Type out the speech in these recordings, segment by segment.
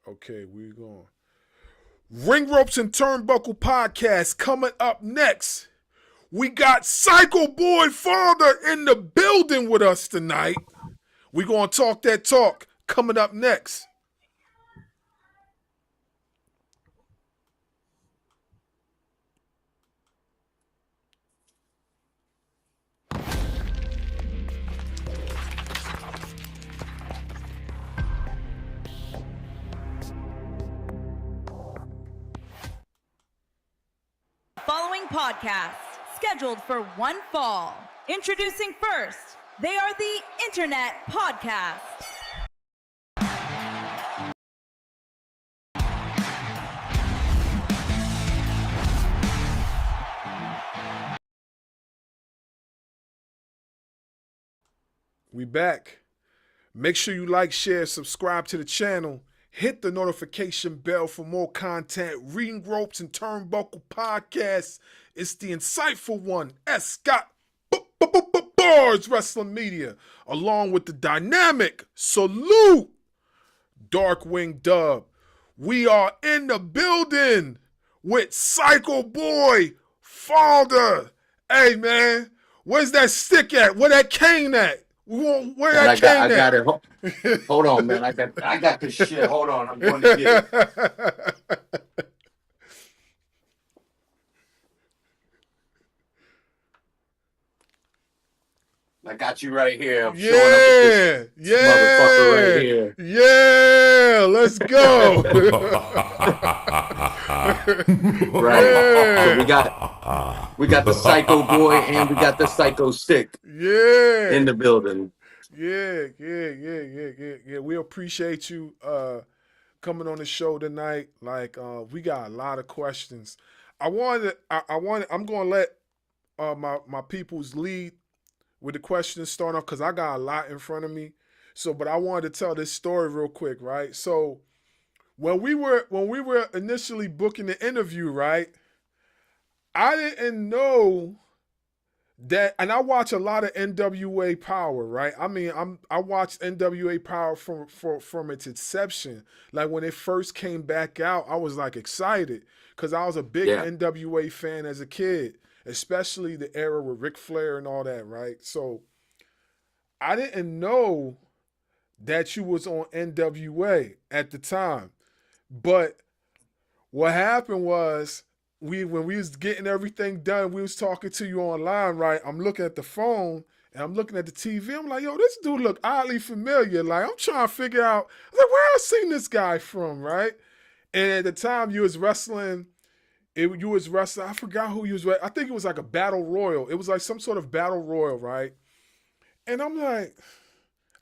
Okay, we're going. Ring Ropes and Turnbuckle Podcast coming up next. We got Psycho Boy Fodder in the building with us tonight. We're going to talk that talk coming up next. Following podcast scheduled for one fall. Introducing first, they are the Internet Podcast. We back. Make sure you like, share, subscribe to the channel. Hit the notification bell for more content. Ring Ropes and Turnbuckle Podcast. It's the insightful one, S. Scott Barz Wrestling Media, along with the dynamic Salute Darkwing Dub. We are in the building with Psycho Boy Fodder. Hey man, where's that stick at? Where that cane at? Where that cane at? I got it. Hold on, man. I got this shit. Hold on. I'm going to get it. I got you right here. I'm showing up with this motherfucker right here. Yeah, let's go. Right. Yeah. So we got the Psycho Boy and we got the Psycho Stick in the building. Yeah. We appreciate you coming on the show tonight. Like we got a lot of questions. I'm gonna let my people's lead with the questions start off because I got a lot in front of me. So, but I wanted to tell this story real quick, right? So when we were initially booking the interview, right? I didn't know that, and I watch a lot of NWA Power, right? I mean, I watched NWA Power from its inception. Like when it first came back out, I was like excited because I was a big NWA fan as a kid, especially the era with Ric Flair and all that, right? So I didn't know that you was on NWA at the time, but what happened was when we was getting everything done, we was talking to you online, right? I'm looking at the phone and I'm looking at the TV. I'm like, yo, this dude look oddly familiar. Like, I'm trying to figure out, I was like, where I seen this guy from, right? And at the time you was wrestling, I forgot who you was, I think it was like a battle royal. It was like some sort of battle royal, right? And I'm like,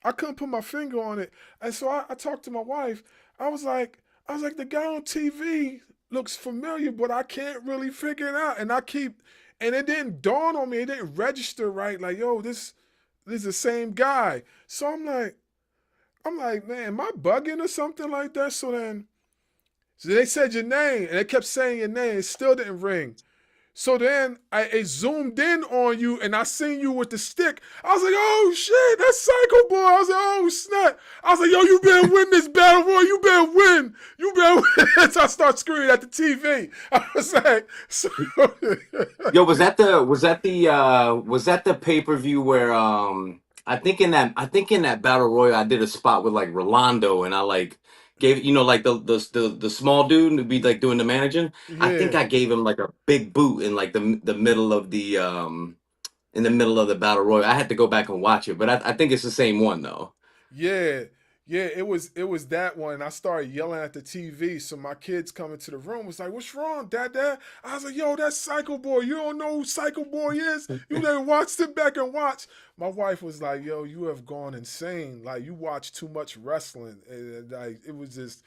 I couldn't put my finger on it. And so I talked to my wife. I was like, the guy on TV looks familiar, but I can't really figure it out. And it didn't dawn on me. It didn't register right. Like, yo, this is the same guy. So I'm like, man, am I bugging or something like that? So they said your name, and they kept saying your name. It still didn't ring. So then it zoomed in on you, and I seen you with the stick. I was like, oh, shit, that's Psycho Boy. I was like, oh, snap. I was like, yo, you better win this battle, boy. You better win. So I start screaming at the TV. I was like, Yo, was that the pay-per-view where I think in that Battle Royal I did a spot with like Rolando and I like gave like the small dude to be like doing the managing. yeah. I think I gave him like a big boot in like the middle of the in the middle of the Battle Royal. I had to go back and watch it, but I think it's the same one though. Yeah, it was that one. I started yelling at the TV, so my kids come into the room was like, "What's wrong, Dad? I was like, "Yo, that's Psycho Boy. You don't know who Psycho Boy is? You never watched it back and watch." My wife was like, "Yo, you have gone insane. Like you watch too much wrestling." And like it was just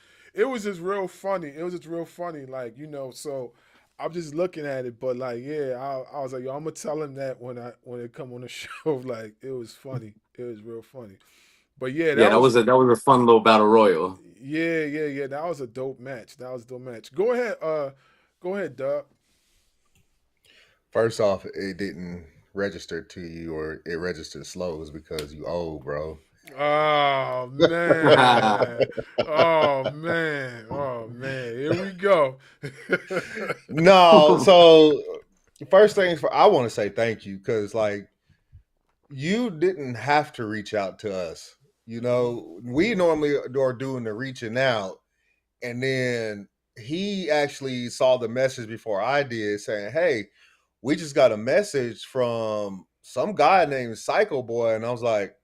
real funny. It was just real funny, like So I'm just looking at it, but like, yeah, I was like, "Yo, I'm gonna tell him that when it come on the show." Like it was funny. It was real funny. But yeah, that was a fun little Battle Royal. Yeah. That was a dope match. Go ahead, Doug. First off, it didn't register to you, or it registered slow, is because you old, bro. Oh man. Oh man. Oh man. Here we go. No, so first things for I want to say thank you because like you didn't have to reach out to us. You know, we normally are doing the reaching out, and then he actually saw the message before I did, saying, "Hey, we just got a message from some guy named Psycho Boy," and I was like,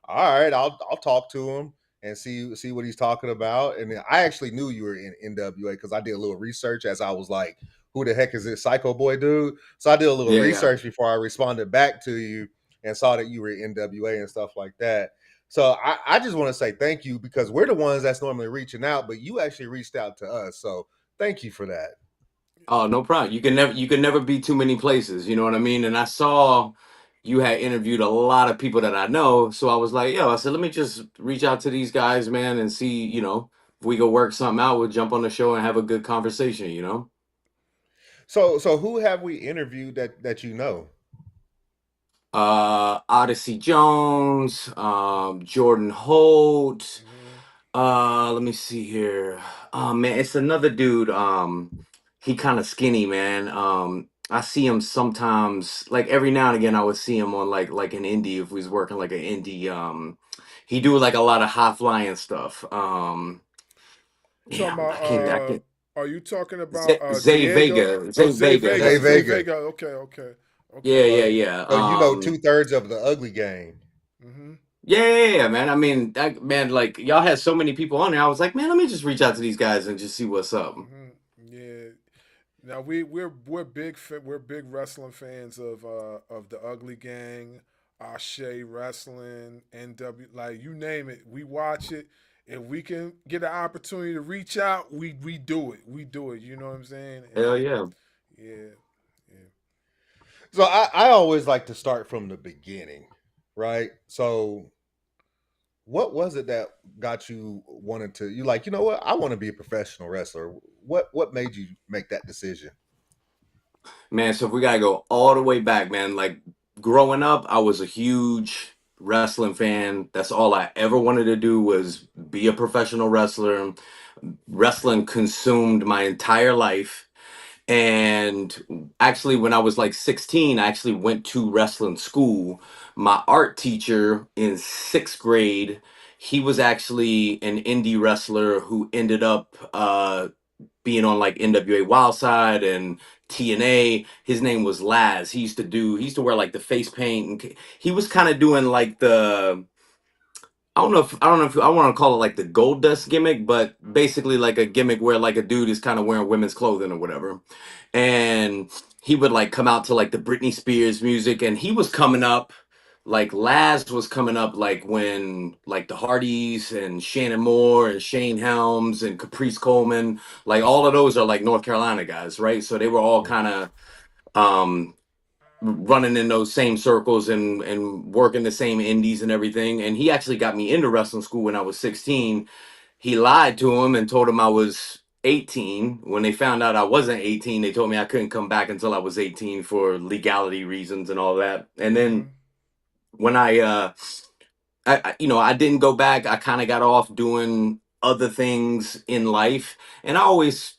"All right, I'll talk to him and see what he's talking about." And then I actually knew you were in NWA because I did a little research as I was like, "Who the heck is this Psycho Boy dude?" So I did a little Yeah, yeah. research before I responded back to you and saw that you were in NWA and stuff like that. So I just want to say thank you because we're the ones that's normally reaching out, but you actually reached out to us. So thank you for that. Oh, no problem. You can never be too many places. You know what I mean? And I saw you had interviewed a lot of people that I know, so I was like, yo, I said, let me just reach out to these guys, man, and see, if we could work something out. We'll jump on the show and have a good conversation. So who have we interviewed that you know? Odyssey Jones, Jordan Holt. Mhm. Let me see here. Oh man, it's another dude. He kind of skinny, man. I see him sometimes, like every now and again, I would see him on like an indie if we was working like an indie. He do like a lot of high flying stuff. Talking Damn, about I can't. are you talking about Zay Diego? Vega, Oh, Zay Zay Vega. Vega. Zay That's Zay Vega. Vega. Okay, okay. Okay. yeah, yeah, So yeah. so you know 2/3 of the ugly game. Mhm. Yeah, yeah, yeah, man. I mean, that man, like y'all had so many people on there. I was like, man, let me just reach out to these guys and just see what's up. Mhm. Yeah. Now we're we're big wrestling fans of the Ugly Gang, Ashe Wrestling, NW, like you name it. We watch it. If we can get an opportunity to reach out, we do it. We do it. You know what I'm saying? Hell And yeah. yeah, yeah. So I always like to start from the beginning, right? So what was it that got you wanted to you like, you know what, I want to be a professional wrestler. What made you make that decision? Man, so if we gotta go all the way back, man, like growing up, I was a huge wrestling fan. That's all I ever wanted to do was be a professional wrestler. Wrestling consumed my entire life. And actually, when I was like 16, I actually went to wrestling school. My art teacher in sixth grade, he was actually an indie wrestler who ended up being on like NWA Wildside and TNA. His name was Laz. He used to wear like the face paint, and he was kind of doing like the, I don't know if I want to call it like the gold dust gimmick, but basically like a gimmick where like a dude is kind of wearing women's clothing or whatever. And he would like come out to like the Britney Spears music, and he was coming up, like Laz was coming up like when like the Hardys and Shannon Moore and Shane Helms and Caprice Coleman, like all of those are like North Carolina guys, right? So they were all kind of um running in those same circles and working the same indies and everything. And he actually got me into wrestling school when I was 16. He lied to him and told him I was 18. When they found out I wasn't 18, they told me I couldn't come back until I was 18 for legality reasons and all that. And then Mhm. when I didn't go back. I kind of got off doing other things in life, and I always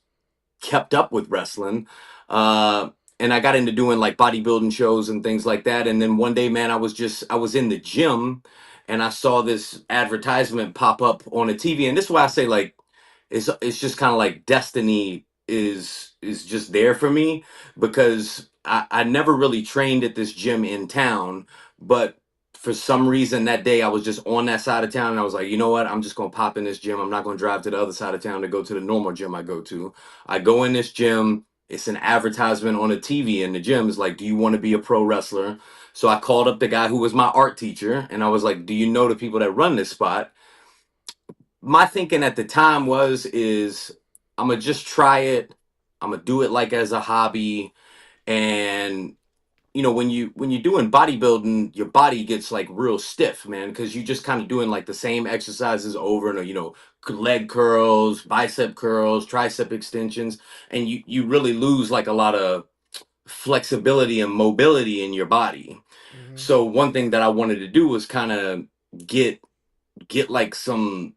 kept up with wrestling. Uh, and I got into doing like bodybuilding shows and things like that. And then one day, man, I was in the gym and I saw this advertisement pop up on the TV. And this is why I say like it's just kind of like destiny is just there for me because I never really trained at this gym in town, but for some reason that day I was just on that side of town and I was like, you know what? I'm just gonna pop in this gym. I'm not gonna drive to the other side of town to go to the normal gym I go to. I go in this gym. It's an advertisement on the TV in the gym. It's like, do you want to be a pro wrestler? So I called up the guy who was my art teacher and I was like, do you know the people that run this spot? My thinking at the time is I'm gonna just try it. I'm gonna do it like as a hobby. And when you're doing bodybuilding, your body gets like real stiff, man, because you just kind of doing like the same exercises over and leg curls, bicep curls, tricep extensions, and you really lose like a lot of flexibility and mobility in your body. Mhm. So one thing that I wanted to do was kind of get get like some.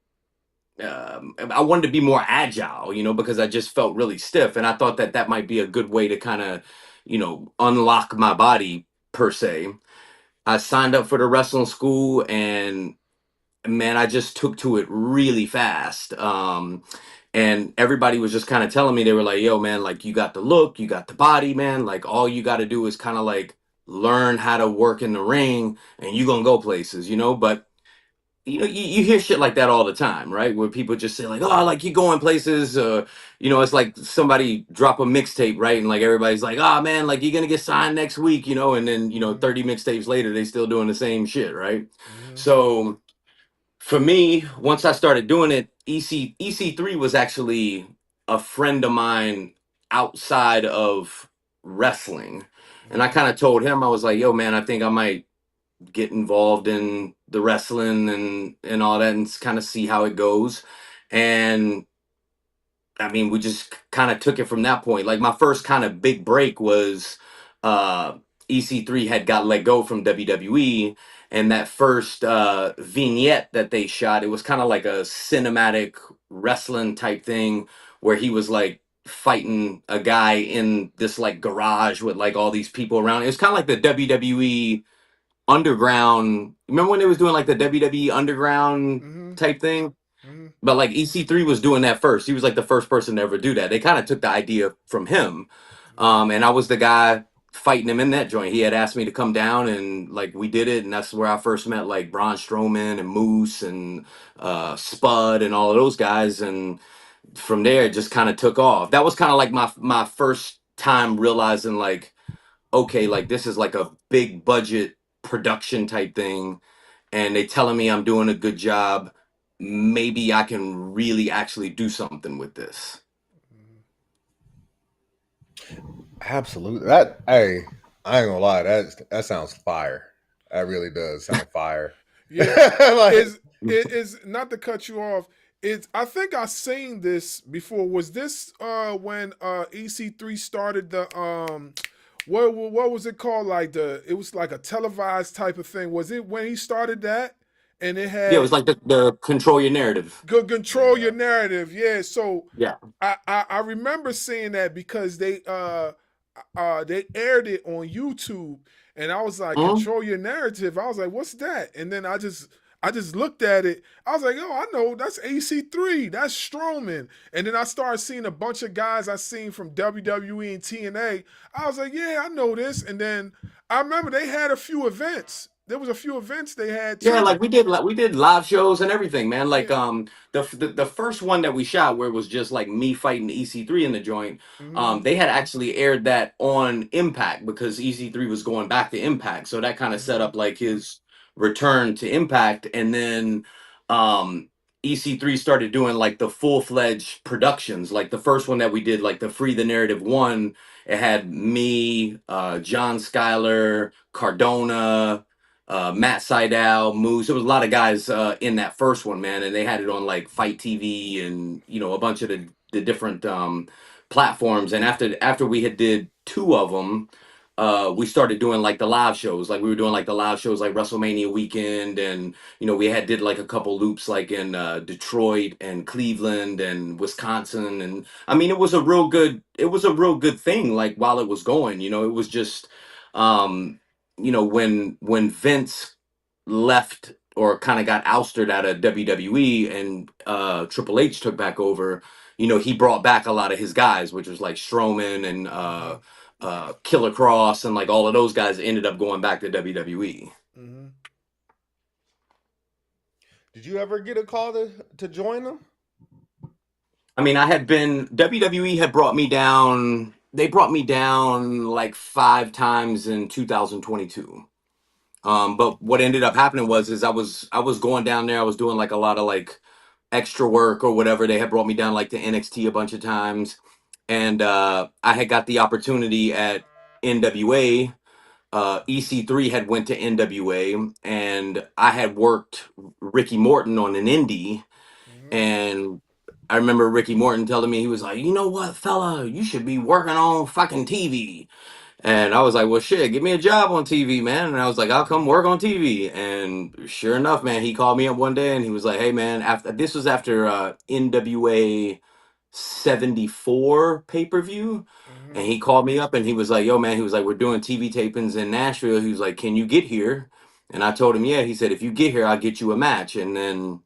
I wanted to be more agile, because I just felt really stiff, and I thought that might be a good way to kind of, unlock my body per se. I signed up for the wrestling school, and man, I just took to it really fast. And everybody was just kind of telling me, they were like, yo, man, like, you got the look, you got the body, man. Like, all you got to do is kind of like learn how to work in the ring, and you going to go places. But, you hear shit like that all the time, right? Where people just say, like, oh, like, you going places. It's like somebody drop a mixtape, right? And like everybody's like, oh, man, like, you're going to get signed next week, and then, 30 mixtapes later, they still doing the same shit, right? So for me, once I started doing it, EC3 was actually a friend of mine outside of wrestling. And I kind of told him, I was like, yo, man, I think I might get involved in the wrestling and all that, and kind of see how it goes. And I mean, we just kind of took it from that point. Like, my first kind of big break was uh EC3 had got let go from WWE, and that first vignette that they shot, it was kind of like a cinematic wrestling type thing, where he was like fighting a guy in this like garage with like all these people around. It was kind of like the WWE underground. Remember when they was doing like the WWE underground type thing? But like EC3 was doing that first. He was like the first person to ever do that. They kind of took the idea from him. And I was the guy fighting him in that joint. He had asked me to come down, and like we did it. And that's where I first met like Braun Strowman and Moose and Spud and all of those guys. And from there, it just kind of took off. That was kind of like my first time realizing, like, okay, like, this is like a big budget production type thing, and they telling me I'm doing a good job. Maybe I can really actually do something with this. Absolutely. That, hey, I ain't gonna lie, that sounds fire. That really does sound fire. Yeah, Like, is not to cut you off. I think I seen this before. Was this when EC3 started the what was it called? Like it was like a televised type of thing. Was it when he started that? And it Yeah, it had was like the control your narrative. good control yeah. your narrative. Yeah. So Yeah. I remember seeing that because they aired it on YouTube, and I was like, Mhm. control your narrative. I was like, what's that? And then I just looked at it. I was like, oh, I know that's AC3. That's Strowman. And then I started seeing a bunch of guys I seen from WWE and TNA. I was like, yeah, I know this. And then I remember they had a few events. There was a few events they had Yeah, too. like we did live shows and everything, man. Like Yeah. the first one that we shot, where it was just like me fighting EC3 in the joint, Mm-hmm. they had actually aired that on Impact, because EC3 was going back to Impact. So that kind of set Mm-hmm. up like his return to Impact. And then EC3 started doing like the full-fledged productions. Like the first one that we did, like the Free the Narrative one, it had me, John Schuyler, Cardona, Matt Sydal, Moose. There was a lot of guys in that first one, man, and they had it on like Fight TV and a bunch of the different platforms. And after we had did two of them, we started doing like the live shows. Like we were doing like the live shows like WrestleMania weekend, and we had did like a couple loops like in Detroit and Cleveland and Wisconsin. And I mean, it was a real good thing. Like while it was going, it was just. When Vince left or kind of got ousted out of WWE, and Triple H took back over, he brought back a lot of his guys, which was like Strowman and Killer Cross, and like all of those guys ended up going back to WWE. Mm-hmm. did you ever get a call to join them? I mean, WWE had brought me down. They brought me down like 5 times in 2022. But what ended up happening is I was going down there. I was doing like a lot of like extra work or whatever. They had brought me down like to NXT a bunch of times, and I had got the opportunity at NWA. EC3 had went to NWA, and I had worked Ricky Morton on an indie. Mm-hmm. And I remember Ricky Morton telling me, he was like, you know what, fella, you should be working on fucking TV. And I was like, well, shit, give me a job on TV, man. And I was like, I'll come work on TV. And sure enough, man, he called me up one day and he was like, hey, man, after this was after NWA 74 pay-per-view. And Mhm. he called me up and he was like, yo, man, he was like, we're doing TV tapings in Nashville. He was like, can you get here? And I told him, yeah. He said, if you get here, I'll get you a match. And then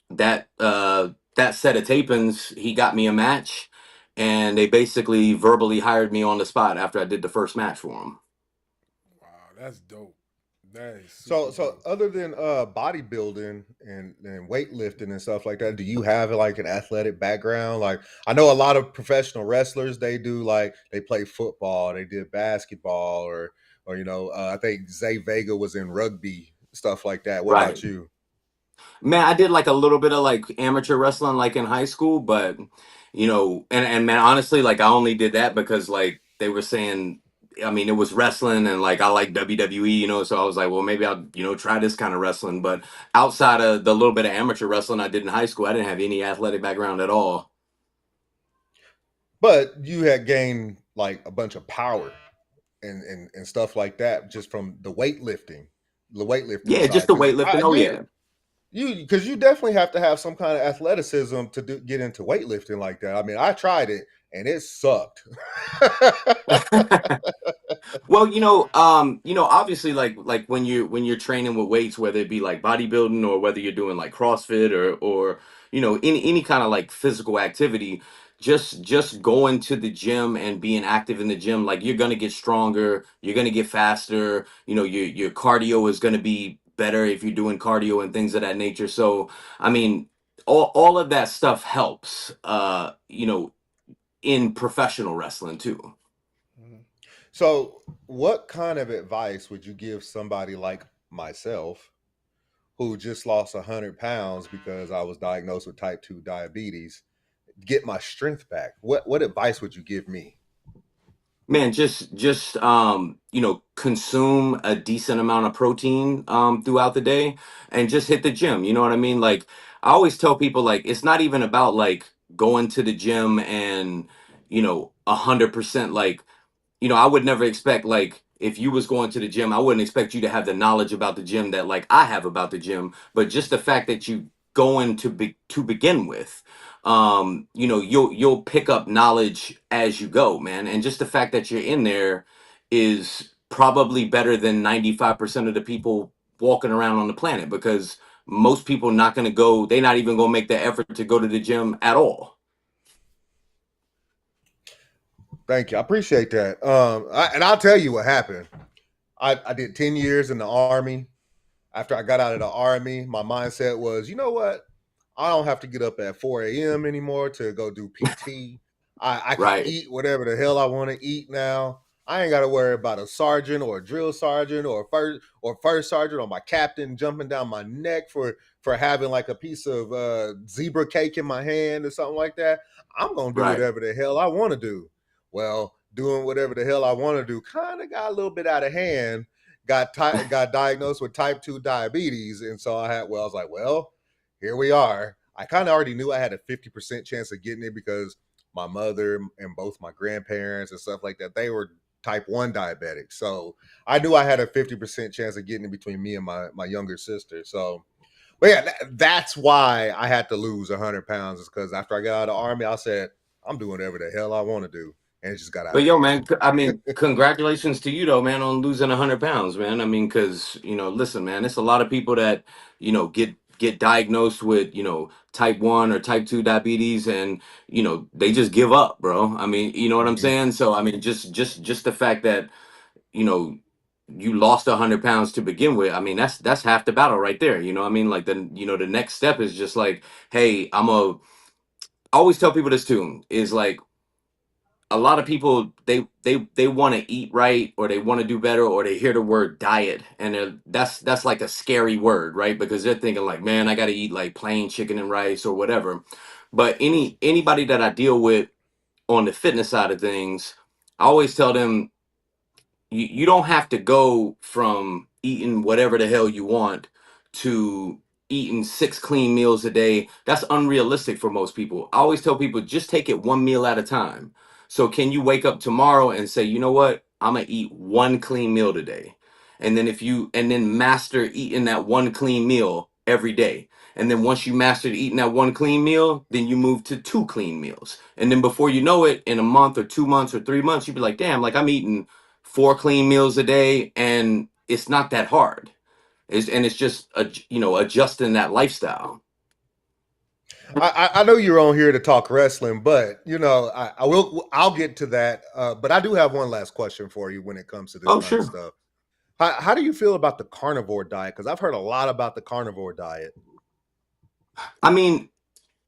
that set of tapings, he got me a match, and they basically verbally hired me on the spot after I did the first match for him. Wow, that's dope. That is super So dope. other than bodybuilding and weightlifting and stuff like that, do you have like an athletic background? Like I know a lot of professional wrestlers, they do like they play football, they did basketball, or I think Zay Vega was in rugby, stuff like that. What about Right. you? Man, I did like a little bit of like amateur wrestling like in high school, but and man, honestly, like I only did that because like they were saying, I mean, it was wrestling and like I like WWE, so I was like, well, maybe I'll, try this kind of wrestling. But outside of the little bit of amateur wrestling I did in high school, I didn't have any athletic background at all. But you had gained like a bunch of power and stuff like that just from the weightlifting Yeah, just side. the Because weightlifting. Oh yeah. you definitely have to have some kind of athleticism to get into weightlifting like that. I mean, I tried it and it sucked. Well, obviously, like when you're training with weights, whether it be like bodybuilding or whether you're doing like CrossFit or any kind of like physical activity, just going to the gym and being active in the gym, like you're gonna get stronger, you're gonna get faster. Your cardio is gonna be better if you're doing cardio and things of that nature. So, I mean, all of that stuff helps. In professional wrestling too. Mhm. So, what kind of advice would you give somebody like myself who just lost 100 pounds because I was diagnosed with type 2 diabetes, get my strength back? What advice would you give me? Man, just consume a decent amount of protein throughout the day and just hit the gym. You know what I mean? Like I always tell people like it's not even about like going to the gym and 100% like I would never expect like if you was going to the gym, I wouldn't expect you to have the knowledge about the gym that like I have about the gym, but just the fact that you going to begin with, you'll pick up knowledge as you go, man. And just the fact that you're in there is probably better than 95% of the people walking around on the planet because most people not going to go, they're not even going to make the effort to go to the gym at all. Thank you. I appreciate that. And I'll tell you what happened. I did 10 years in the Army. After I got out of the Army, my mindset was, you know what? I don't have to get up at 4 a.m. anymore to go do PT. I can Right. eat whatever the hell I want to eat now. I ain't got to worry about a sergeant or a drill sergeant or first sergeant or my captain jumping down my neck for having like a piece of zebra cake in my hand or something like that. I'm gonna do Right. whatever the hell I want to do. Well, doing whatever the hell I want to do kind of got a little bit out of hand. Got diagnosed with type 2 diabetes, and so I was like, well, here we are. I kind of already knew I had a 50% chance of getting it because my mother and both my grandparents and stuff like that, they were type 1 diabetic. So I knew I had a 50% chance of getting it between me and my younger sister. So, but yeah, that's why I had to lose 100 pounds, is because after I got out of the Army, I said, I'm doing whatever the hell I want to do. And it just got out But of yo, hand. man, I mean, congratulations to you though, man, on losing 100 pounds, man. I mean, because listen, man, it's a lot of people that get diagnosed with type 1 or type 2 diabetes, and they just give up, bro. I mean, you know what I'm Mhm. saying? So I mean, just the fact that you know you lost 100 pounds to begin with. I mean, that's half the battle right there. You know what I mean? Like the next step is just like, hey, I always tell people this too, is like a lot of people they want to eat right or they want to do better or they hear the word diet and that's like a scary word, right? Because they're thinking like, man, I got to eat like plain chicken and rice or whatever. But anybody that I deal with on the fitness side of things, I always tell them you don't have to go from eating whatever the hell you want to eating 6 clean meals a day. That's unrealistic for most people. I always tell people just take it one meal at a time. So can you wake up tomorrow and say, you know what? I'm gonna eat one clean meal today. And then master eating that one clean meal every day. And then once you mastered eating that one clean meal, then you move to 2 clean meals. And then before you know it, in a month or 2 months or 3 months, you'd be like, damn, like I'm eating 4 clean meals a day, and it's not that hard. It's just adjusting that lifestyle. I know you're on here to talk wrestling, but I'll get to that. But I do have one last question for you when it comes to this Oh, kind of sure. stuff. How do you feel about the carnivore diet? Because I've heard a lot about the carnivore diet. I mean,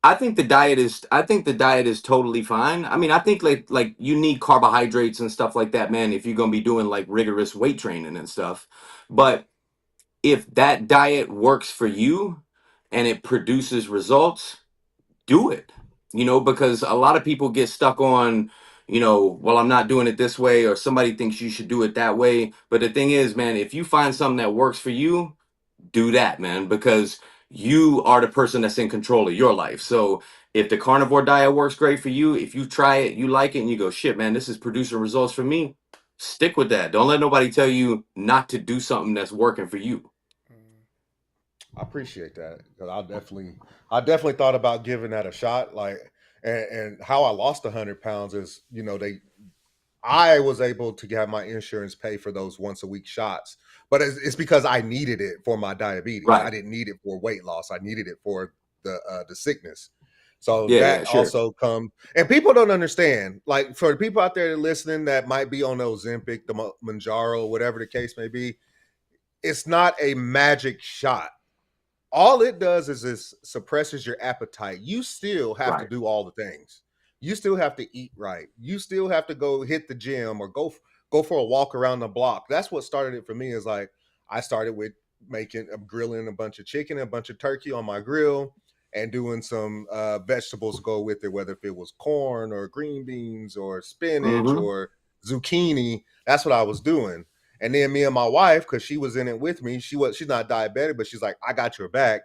I think the diet is totally fine. I mean, I think like you need carbohydrates and stuff like that, man, if you're gonna be doing like rigorous weight training and stuff. But if that diet works for you and it produces results, do it. Because a lot of people get stuck on, well, I'm not doing it this way, or somebody thinks you should do it that way. But the thing is, man, if you find something that works for you, do that, man, because you are the person that's in control of your life. So if the carnivore diet works great for you, if you try it, you like it, and you go, shit, man, this is producing results for me, stick with that. Don't let nobody tell you not to do something that's working for you. I appreciate that, because I definitely thought about giving that a shot. Like, and how I lost 100 pounds is, I was able to have my insurance pay for those once a week shots, but it's because I needed it for my diabetes. I Right. didn't need it for weight loss. I needed it for the sickness. So Yeah, yeah, that sure. also comes, and people don't understand. Like, for the people out there listening that might be on the Ozempic, the Manjaro, whatever the case may be, it's not a magic shot. All it does is it suppresses your appetite. You still have to Right. do all the things. You still have to eat right. You still have to go hit the gym or go for a walk around the block. That's what started it for me. Is like, I started with grilling a bunch of chicken, a bunch of turkey on my grill, and doing some vegetables to go with it, whether if it was corn or green beans or spinach Mm-hmm. or zucchini. That's what I was doing. And then me and my wife, because she was in it with me, she's not diabetic, but she's like, I got your back.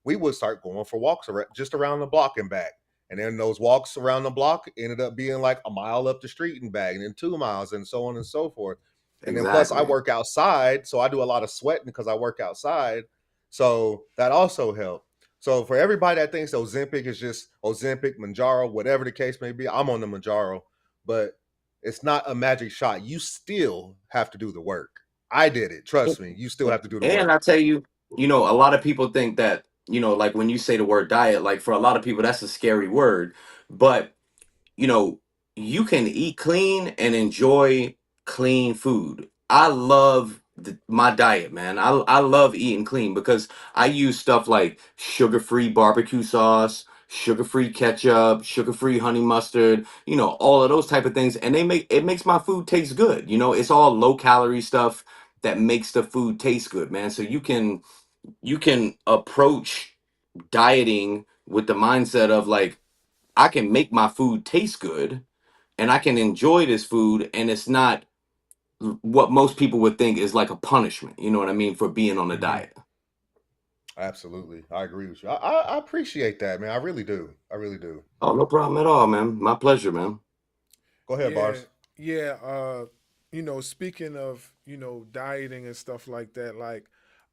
We would start going for walks just around the block and back. And then those walks around the block ended up being like a mile up the street and back, and then 2 miles, and so on and so forth. And then plus I Exactly. work outside, so I do a lot of sweating because I work outside. So that also helped. So for everybody that thinks Ozempic is just Ozempic, Manjaro, whatever the case may be, I'm on the Manjaro, but it's not a magic shot. You still have to do the work. I did it. Trust me. You still have to do the And work. I tell you, a lot of people think that, like when you say the word diet, like for a lot of people, that's a scary word. But you know, you can eat clean and enjoy clean food. I love my diet, man. I love eating clean because I use stuff like sugar-free barbecue sauce, sugar-free ketchup, sugar-free honey mustard, all of those type of things, and it makes my food taste good. It's all low calorie stuff that makes the food taste good, man. So you can approach dieting with the mindset of like, I can make my food taste good and I can enjoy this food, and it's not what most people would think is like a punishment, you know what I mean, for being on a Mm-hmm. diet. Absolutely. I agree with you. I appreciate that, man. I really do. I really do. Oh, no problem at all, man. My pleasure, man. Go ahead, Yeah, Bars. yeah. Speaking of, dieting and stuff like that, like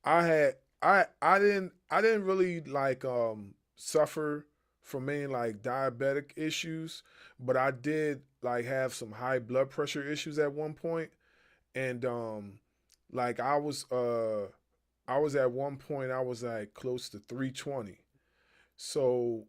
I had I didn't really like suffer from any like diabetic issues, but I did like have some high blood pressure issues at one point. And like I was at one point I was like close to 320. So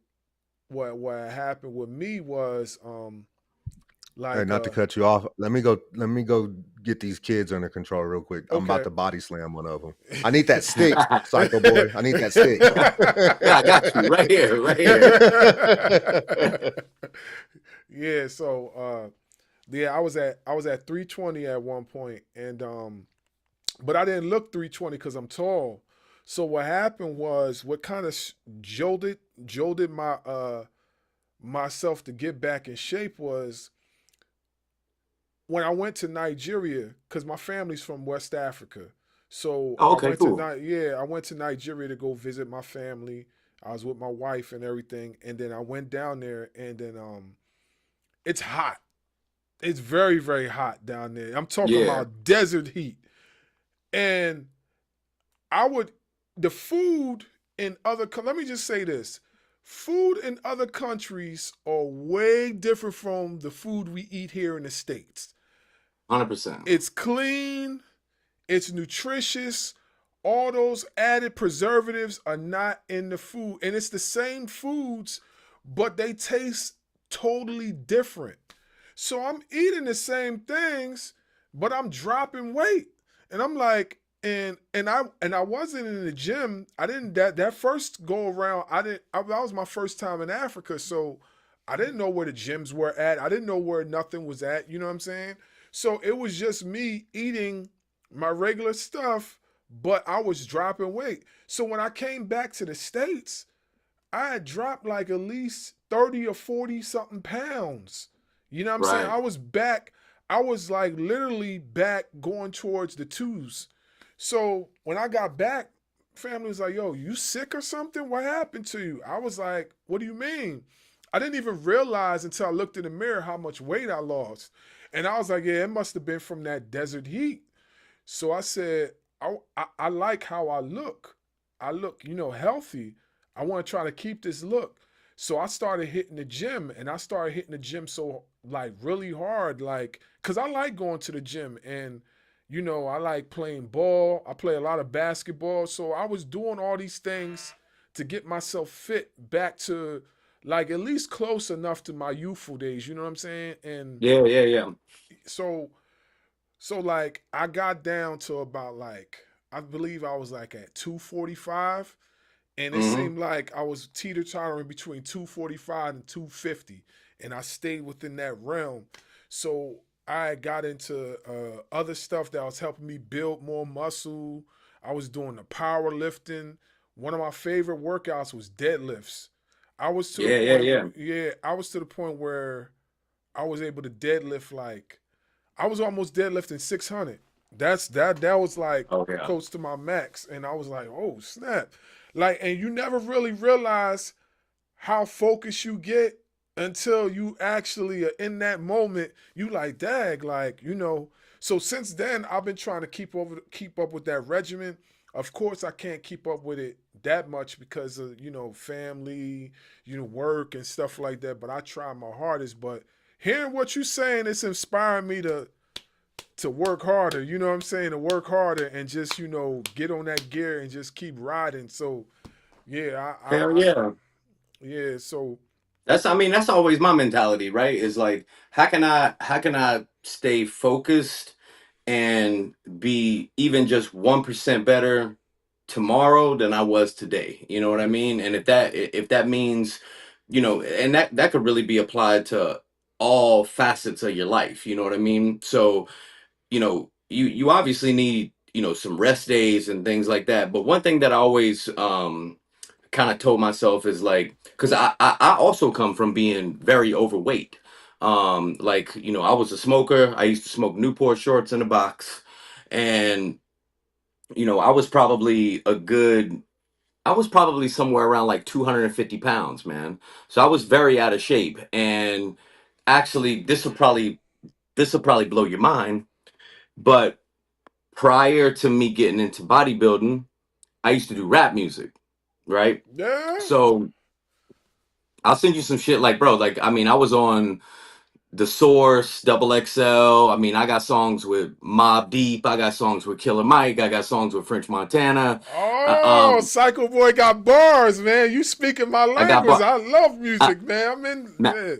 what happened with me was Hey, like not to cut you off. Let me go get these kids under control real quick. I'm about okay. to body slam one of them. I need that stick, Psycho Boy. I need that stick. Yeah, I got you right here, right here. Yeah, so yeah, I was at 320 at one point, and but I didn't look 320 because I'm tall. So what happened was what kind of jolted my myself to get back in shape was when I went to Nigeria, because my family's from West Africa. So Oh, I okay, went to cool. I went to Nigeria to go visit my family. I was with my wife and everything, and then I went down there, and then it's hot. It's very, very hot down there. I'm talking Yeah. about desert heat. And I would, the food in other, let me just say this. Food in other countries are way different from the food we eat here in the States. 100%. It's clean, it's nutritious. All those added preservatives are not in the food. And it's the same foods, but they taste totally different. So I'm eating the same things, but I'm dropping weight. And I'm like, and I wasn't in the gym. I didn't that first go around. That was my first time in Africa, so I didn't know where the gyms were at. I didn't know where nothing was at. You know what I'm saying? So it was just me eating my regular stuff, but I was dropping weight. So when I came back to the States, I had dropped like at least 30 or 40 something pounds. You know what I'm saying? Right. I was back. I was like literally back going towards the twos. So when I got back, family was like, yo, you sick or something? What happened to you? I was like, what do you mean? I didn't even realize until I looked in the mirror how much weight I lost. And I was like, yeah, it must have been from that desert heat. So I said, I like how I look. I look, healthy. I want to try to keep this look. So I started hitting the gym, and I started hitting the gym so like really hard, like, cause I like going to the gym, and I like playing ball. I play a lot of basketball. So I was doing all these things to get myself fit back to like at least close enough to my youthful days. You know what I'm saying? And Yeah. so like I got down to about like I believe I was like at 245, and it Hmm. seemed like I was teeter-tottering between 245 and 250, and I stayed within that realm. So I got into other stuff that was helping me build more muscle. I was doing the powerlifting. One of my favorite workouts was deadlifts. I was to the point, Yeah. yeah, I was to the point where I was able to deadlift like I was almost deadlifting 600. That was like Oh yeah. close to my max, and I was like, oh snap, like, and you never really realize how focused you get until you actually are in that moment. You like, dag, like So since then, I've been trying to keep up with that regimen. Of course, I can't keep up with it that much because of family, work and stuff like that. But I try my hardest. But hearing what you're saying, it's inspiring me to work harder. You know what I'm saying? To work harder and just get on that gear and just keep riding. So yeah, Hell yeah. yeah. So I mean, that's always my mentality, right? Is like, how can I stay focused and be even just 1% better tomorrow than I was today? You know what I mean? And if that means, and that could really be applied to all facets of your life. You know what I mean? So, you obviously need, some rest days and things like that. But one thing that I always kind of told myself is like, because I also come from being very overweight. Like, I was a smoker. I used to smoke Newport shorts in a box. And, I was probably somewhere around like 250 pounds, man. So I was very out of shape. And actually, this will probably blow your mind. But prior to me getting into bodybuilding, I used to do rap music, right? yeah. So I'll send you some shit, like, bro. Like, I mean, I was on The Source, Double XL. I mean, I got songs with Mobb Deep. I got songs with Killer Mike. I got songs with French Montana. Uh, Oh, um, Psycho Boy got bars, man. You speaking my I got, language. I love I, music, man. I'm in. ma- Yeah.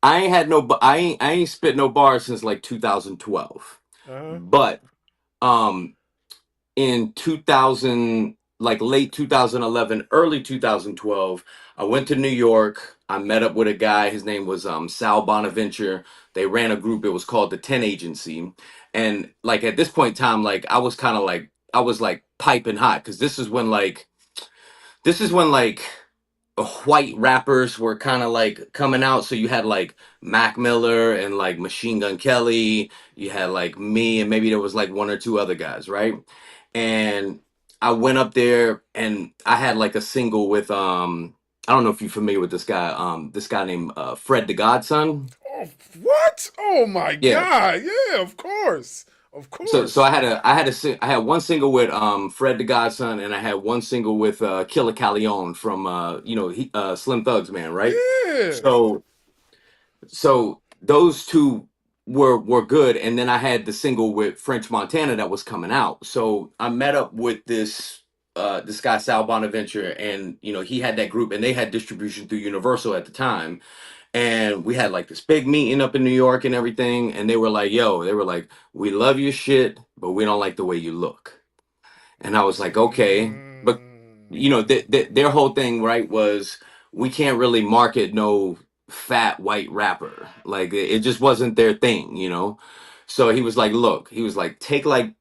I ain't had no, I ain't spit no bars since like 2012. Uh-huh. But um, in 2000, like late 2011, early 2012, I went to New York. I met up with a guy. His name was Sal Bonaventure. They ran a group. It was called the 10 Agency. And like at this point in time, like I was like piping hot, because this is when white rappers were kind of like coming out. So you had like Mac Miller and like Machine Gun Kelly. You had like me, and maybe there was like one or two other guys, right? And I went up there and I had like a single with I don't know if you're familiar with this guy named Fred the Godson. Oh, what? Oh my Yeah. God! Yeah, of course, of So course. I had one single with Fred the Godson, and I had one single with Killer Calione from Slim Thug's man, right? Yeah. So those two were good, and then I had the single with French Montana that was coming out. So I met up with this guy Sal Bonaventure, and he had that group, and they had distribution through Universal at the time, and we had like this big meeting up in New York and everything, and they were like, we love your shit, but we don't like the way you look. And I was like, okay, but their whole thing, right, was we can't really market no fat white rapper. Like it just wasn't their thing. So he was like, look, he was like, take like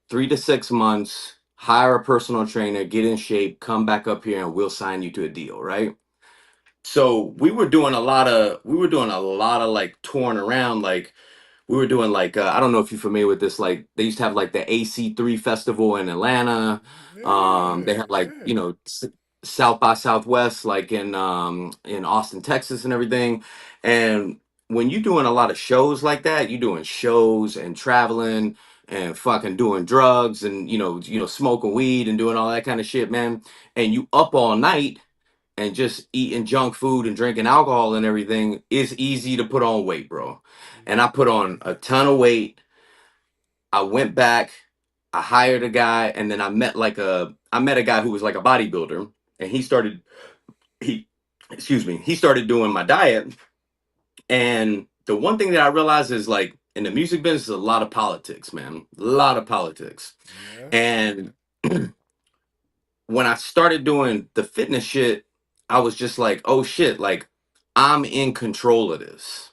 3 to 6 months, hire a personal trainer, get in shape, come back up here, and we'll sign you to a deal, right? So we were doing a lot of like touring around, like we were doing like I don't know if you're familiar with this, like they used to have like the AC3 festival in Atlanta. They Yeah, had like yeah. South by Southwest, like in Austin, Texas, and everything. And when you're doing a lot of shows like that, you're doing shows and traveling and fucking doing drugs and smoking weed and doing all that kind of shit, man. And you up all night and just eating junk food and drinking alcohol and everything, is easy to put on weight, bro. And I put on a ton of weight. I went back, I hired a guy, and then I met a guy who was like a bodybuilder, and he he started doing my diet. And the one thing that I realized is, like, in the music business, is a lot of politics, man. A lot of politics. Yeah. And when I started doing the fitness shit, I was just like, oh shit, like I'm in control of this.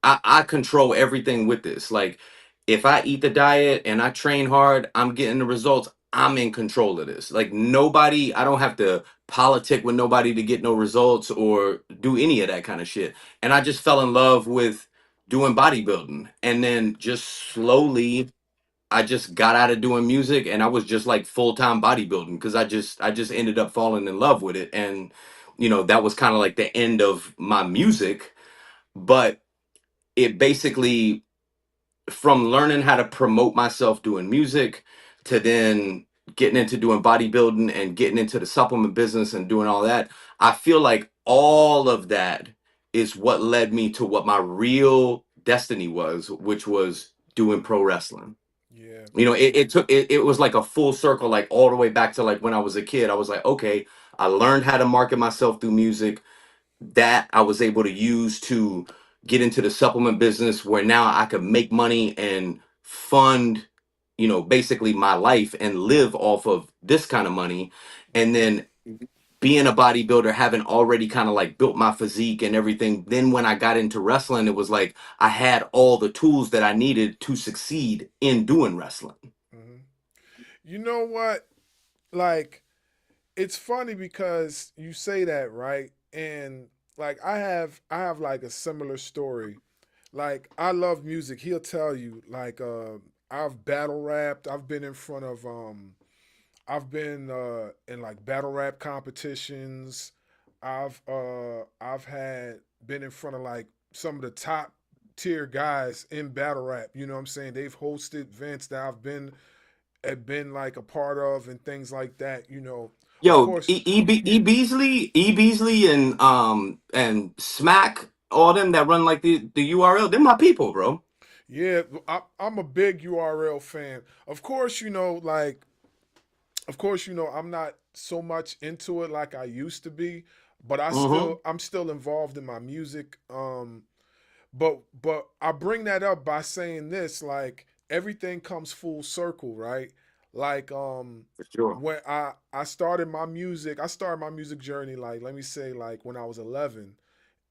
I control everything with this. Like if I eat the diet and I train hard, I'm getting the results. I'm in control of this. Like nobody, I don't have to politic with nobody to get no results or do any of that kind of shit. And I just fell in love with doing bodybuilding. And then just slowly I just got out of doing music and I was just like full-time bodybuilding because I just ended up falling in love with it. And that was kind of like the end of my music. But it basically, from learning how to promote myself doing music to then getting into doing bodybuilding and getting into the supplement business and doing all that, I feel like all of that is what led me to what my real destiny was, which was doing pro wrestling. Yeah. It was like a full circle, like all the way back to like when I was a kid. I was like, okay, I learned how to market myself through music, that I was able to use to get into the supplement business where now I could make money and fund, basically my life and live off of this kind of money. And then being a bodybuilder, having already kind of like built my physique and everything. Then when I got into wrestling, it was like I had all the tools that I needed to succeed in doing wrestling. hmm You know what? Like, it's funny because you say that, right? And like I have like a similar story. Like I love music. He'll tell you like I've battle rapped. I've been in like battle rap competitions. I've had been in front of like some of the top tier guys in battle rap. You know what I'm saying? They've hosted events that I've been like a part of and things like that. Of Yo, course, E Beasley and Smack, all them that run like the URL, they're my people, bro. yeah, I'm a big URL fan. I'm not so much into it like I used to be, but Hmm. I'm still involved in my music. But I bring that up by saying this, like everything comes full circle, right? Like For sure. when I started my music journey, like let me say like when I was 11,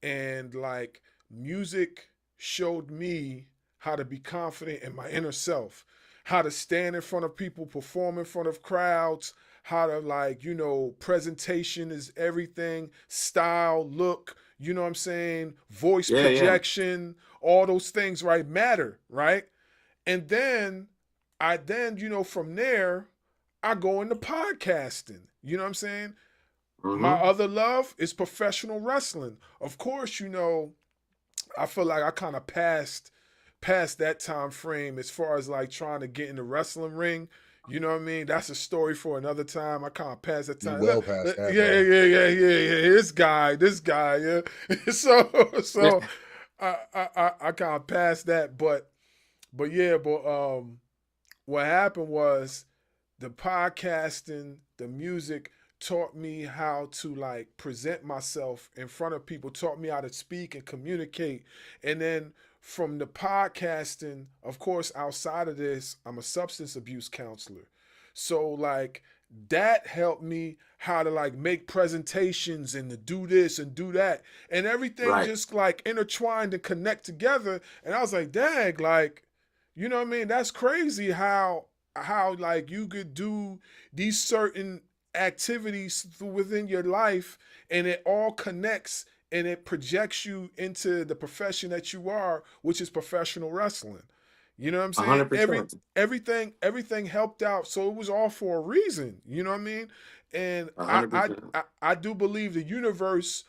and like music showed me how to be confident in my inner self, how to stand in front of people, perform in front of crowds, how to like presentation is everything, style, look, you know what I'm saying, voice Yeah, yeah. projection, all those things, right, matter, right? And then from there I go into podcasting, you know what I'm saying? My Hmm. other love is professional wrestling. Of course, I feel like I kind of past that time frame as far as like trying to get in the wrestling ring. You know what I mean? That's a story for another time. I kind of passed that You time. well past that, Yeah, bro. yeah. This guy, yeah. So I kind of passed that, but what happened was the podcasting, the music taught me how to like present myself in front of people, taught me how to speak and communicate. And then from the podcasting, of course, outside of this, I'm a substance abuse counselor. So like that helped me how to like make presentations and to do this and do that. And everything Right. just like intertwined and connect together. And I was like, dang, like, you know what I mean? That's crazy how like you could do these certain activities within your life and it all connects and it projects you into the profession that you are, which is professional wrestling. You know what I'm A saying? hundred percent. Everything helped out, so it was all for a reason. You know what I mean? And A hundred percent. I do believe the universe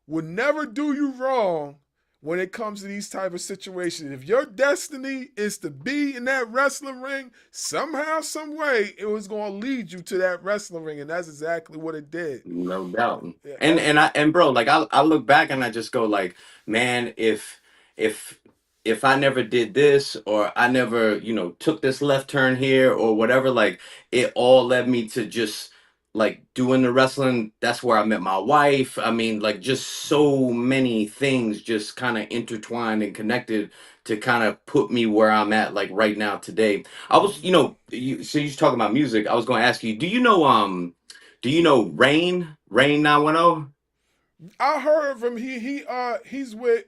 would never do you wrong when it comes to these type of situations. If your destiny is to be in that wrestling ring, somehow, some way, it was going to lead you to that wrestling ring, and that's exactly what it did. No doubt. Yeah, And bro, like I look back and I just go like, man, if if I never did this or I never, took this left turn here or whatever, like it all led me to just like doing the wrestling. That's where I met my wife. I mean, like just so many things just kind of intertwined and connected to kind of put me where I'm at like right now today. I was, mhm. so you talking about music. I was going to ask you, do you know Rain 910? I heard of him. He's with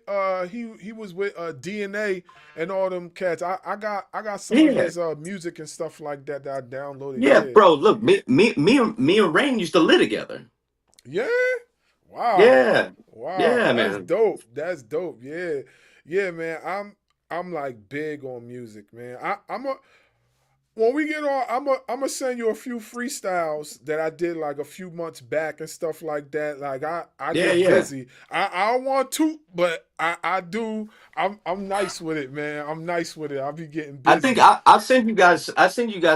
he was with DNA and all them cats. I got some of Yeah. his music and stuff like that I downloaded. Yeah, Yeah. bro. Look, me and Rain used to live together. Yeah. Wow. Yeah. Wow. Yeah, That's man. dope. That's dope. Yeah. Yeah, man. I'm like big on music, man. I'm a when we get on, I'm gonna send you a few freestyles that I did like a few months back and stuff like that. Like I Yeah, get yeah. busy. I don't want to, but I do. I'm nice with it, man. I'm nice with it. I'll be getting I think busy. I send you guys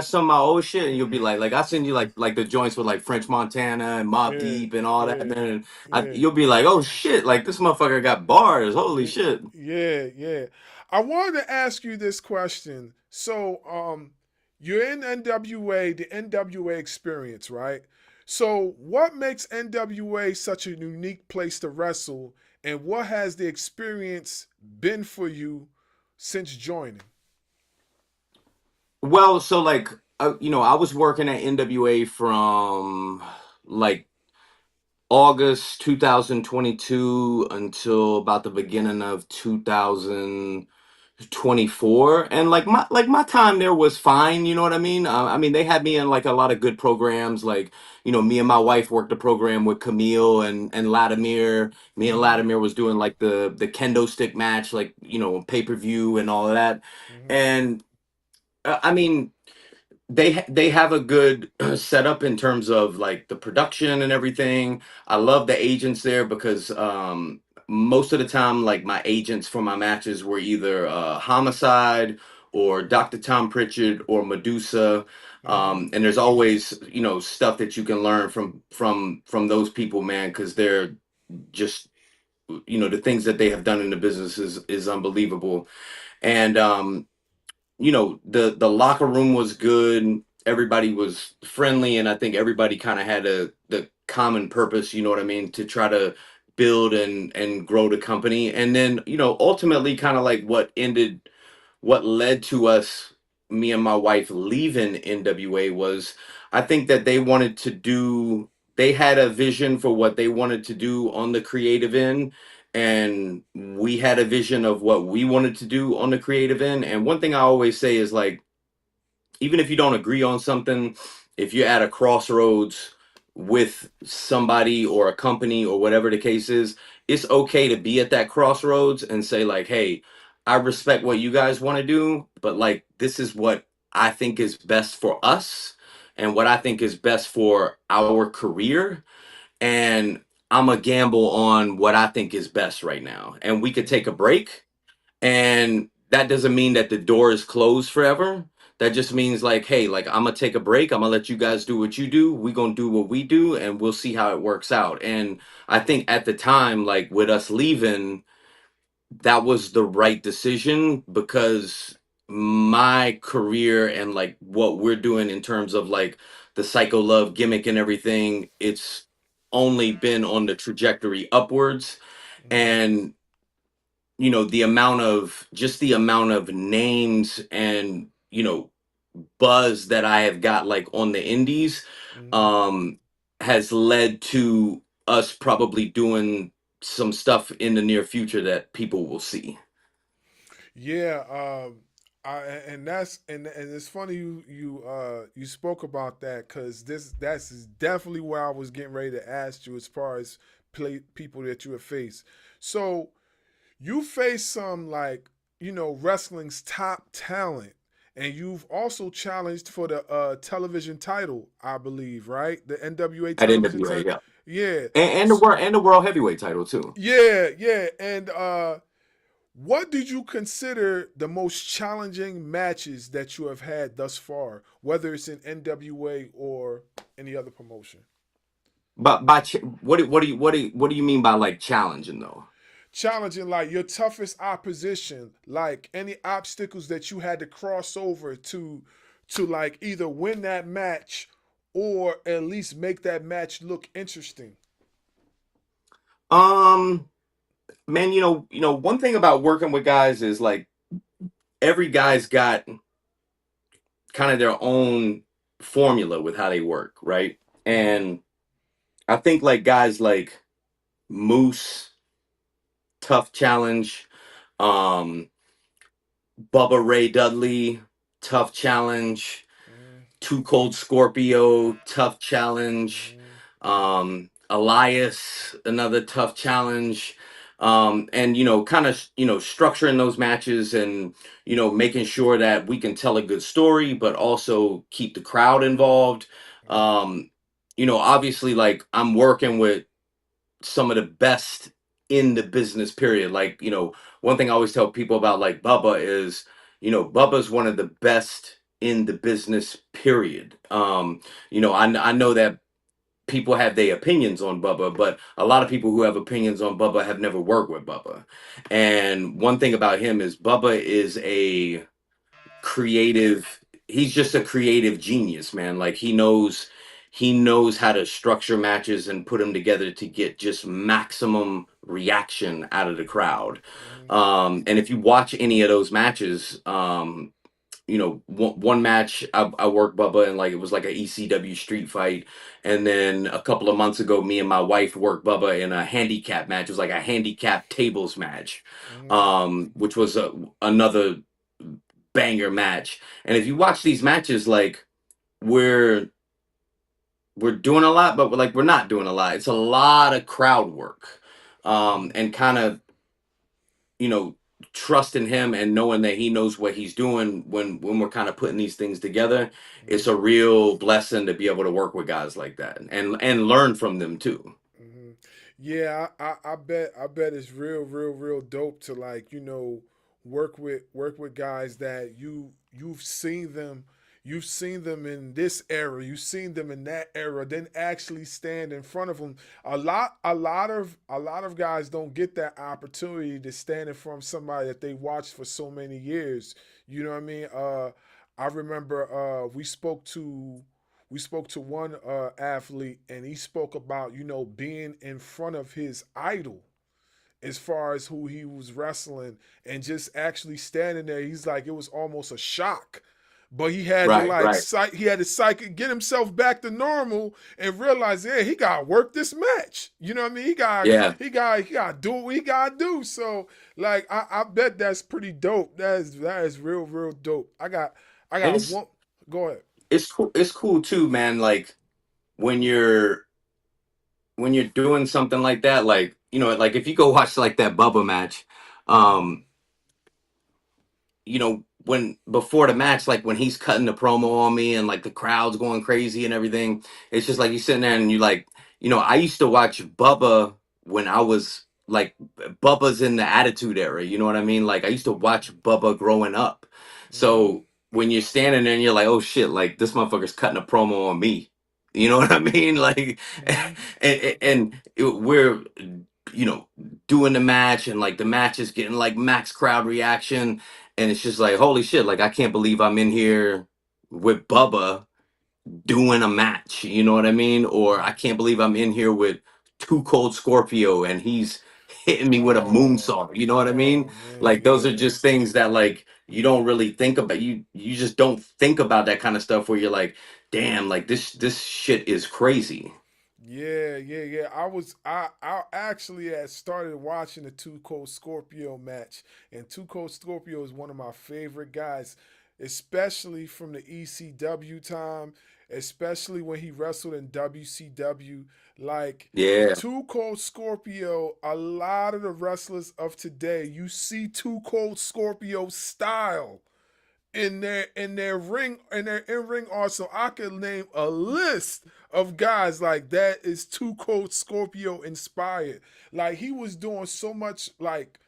some of my old shit and you'll be like I send you like the joints with like French Montana and Mob Yeah, Deep and all that, yeah, man. And yeah, you'll be like, "Oh shit, like this motherfucker got bars. Holy yeah, shit." yeah. I wanted to ask you this question. So, you're in NWA, the NWA experience, right? So, what makes NWA such a unique place to wrestle, and what has the experience been for you since joining? Well, so like I was working at NWA from like August 2022 until about the beginning of 2024, and like my time there was fine, you know what I mean? I mean they had me in like a lot of good programs, like me and my wife worked a program with Camille and Latimer. Me and Mm-hmm. Latimer was doing like the kendo stick match, like pay-per-view and all of that. Mm-hmm. And I mean they have a good setup in terms of like the production and everything. I love the agents there because most of the time like my agents for my matches were either Homicide or Dr. Tom Pritchard or Medusa. Mm-hmm. And there's always stuff that you can learn from those people, man, because they're just the things that they have done in the business is unbelievable. And the locker room was good. Everybody was friendly, and I think everybody kind of had the common purpose. You know what I mean? To try to build and grow the company, and then ultimately, kind of like what led to us, me and my wife leaving NWA was, I think that they had a vision for what they wanted to do on the creative end, and we had a vision of what we wanted to do on the creative end. And one thing I always say is like, even if you don't agree on something, if you're at a crossroads with somebody or a company or whatever the case is, it's okay to be at that crossroads and say like, hey, I respect what you guys want to do, but like this is what I think is best for us and what I think is best for our career. And I'm a gamble on what I think is best right now. And we could take a break, and that doesn't mean that the door is closed forever. That just means like, hey, like I'm gonna take a break. I'm gonna let you guys do what you do. We gonna do what we do, and we'll see how it works out. And I think at the time, like with us leaving, that was the right decision because my career and like what we're doing in terms of like the Psycho Love gimmick and everything, it's only been on the trajectory upwards. Mhm. And the amount of names and buzz that I have got like on the indies Mhm. um has led to us probably doing some stuff in the near future that people will see. Yeah, and it's funny you spoke about that because that's definitely where I was getting ready to ask you as far as play people that you have faced. So you face some like wrestling's top talent, and you've also challenged for the television title, I believe, right? The NWA At television NWA, title. yeah. Yeah, And the world heavyweight title too. yeah, and what did you consider the most challenging matches that you have had thus far, whether it's in NWA or any other promotion? But what do you mean by like challenging though? Challenging, like your toughest opposition, like any obstacles that you had to cross over to like either win that match or at least make that match look interesting. um Man, one thing about working with guys is like every guy's got kind of their own formula with how they work, right? Mm-hmm. And I think like guys like Moose, tough challenge, um, Bubba Ray Dudley, tough challenge, Mm-hmm. Too Cold Scorpio, tough challenge, Elias, another tough challenge. And kind of structuring those matches and making sure that we can tell a good story, but also keep the crowd involved. Um, Obviously, like I'm working with some of the best in the business period. Like, one thing I always tell people about like Bubba is, Bubba's one of the best in the business period. I know that people have their opinions on Bubba, but a lot of people who have opinions on Bubba have never worked with Bubba. And one thing about him is Bubba is a creative he's just a creative genius, man. Like he knows how to structure matches and put them together to get just maximum reaction out of the crowd. Mm-hmm. And if you watch any of those matches, one match I worked Bubba and like it was like a ECW street fight, and then a couple of months ago, me and my wife worked Bubba in a handicap match. It was like a handicap tables match, Mm-hmm. which was another banger match. And if you watch these matches, like we're we're doing a lot, but we're not doing a lot. It's a lot of crowd work, and kind of you know trusting him and knowing that he knows what he's doing when we're kind of putting these things together. It's Mm-hmm. a real blessing to be able to work with guys like that and learn from them too. Mm-hmm. Yeah, I bet it's real dope to like work with guys that you've seen them in this era, you've seen them in that era, then actually stand in front of them. A lot of guys don't get that opportunity to stand in front of somebody that they watched for so many years. You know what I mean? I remember we spoke to one athlete, and he spoke about being in front of his idol as far as who he was wrestling, and just actually standing there. He's like, it was almost a shock, but he had to Right, like right. he had to get himself back to normal and realize, yeah, he got to work this match. You know what I mean? He got Yeah. he got to do what he got to do. So like, I bet that's pretty dope. That is real dope. I And got one. Go ahead. it's cool too, man. Like when you're when you're doing something like that, like like if you go watch like that Bubba match, Mm-hmm. um when before the match, like when he's cutting the promo on me and like the crowd's going crazy and everything, it's just like you sitting there and you like I used to watch Bubba when I was like, Bubba's in the Attitude Era. You know what I mean? Like I used to watch Bubba growing up. Mm-hmm. So when you're standing there and you're like, oh shit, like this motherfucker's cutting a promo on me. You know what I mean? Like, Mm-hmm. we're, you know, doing the match, and like the match is getting like max crowd reaction. And it's just like, holy shit, like I can't believe I'm in here with Bubba doing a match, you know what I mean? Or I can't believe I'm in here with Too Cold Scorpio and he's hitting me with a Oh, moonsault, you know what I mean? oh man, Like those are yeah. just things that like you don't really think about. You just don't think about that kind of stuff where you're like, damn, like this shit is crazy. Yeah, yeah, yeah. I actually had started watching the Two Cold Scorpio match, and Two Cold Scorpio is one of my favorite guys, especially from the ECW time, especially when he wrestled in WCW. Like Yeah. Two Cold Scorpio, a lot of the wrestlers of today, you see Two Cold Scorpio style in their in ring art. So I could name a list of guys like that is Too Cold Scorpio inspired. Like he was doing so much like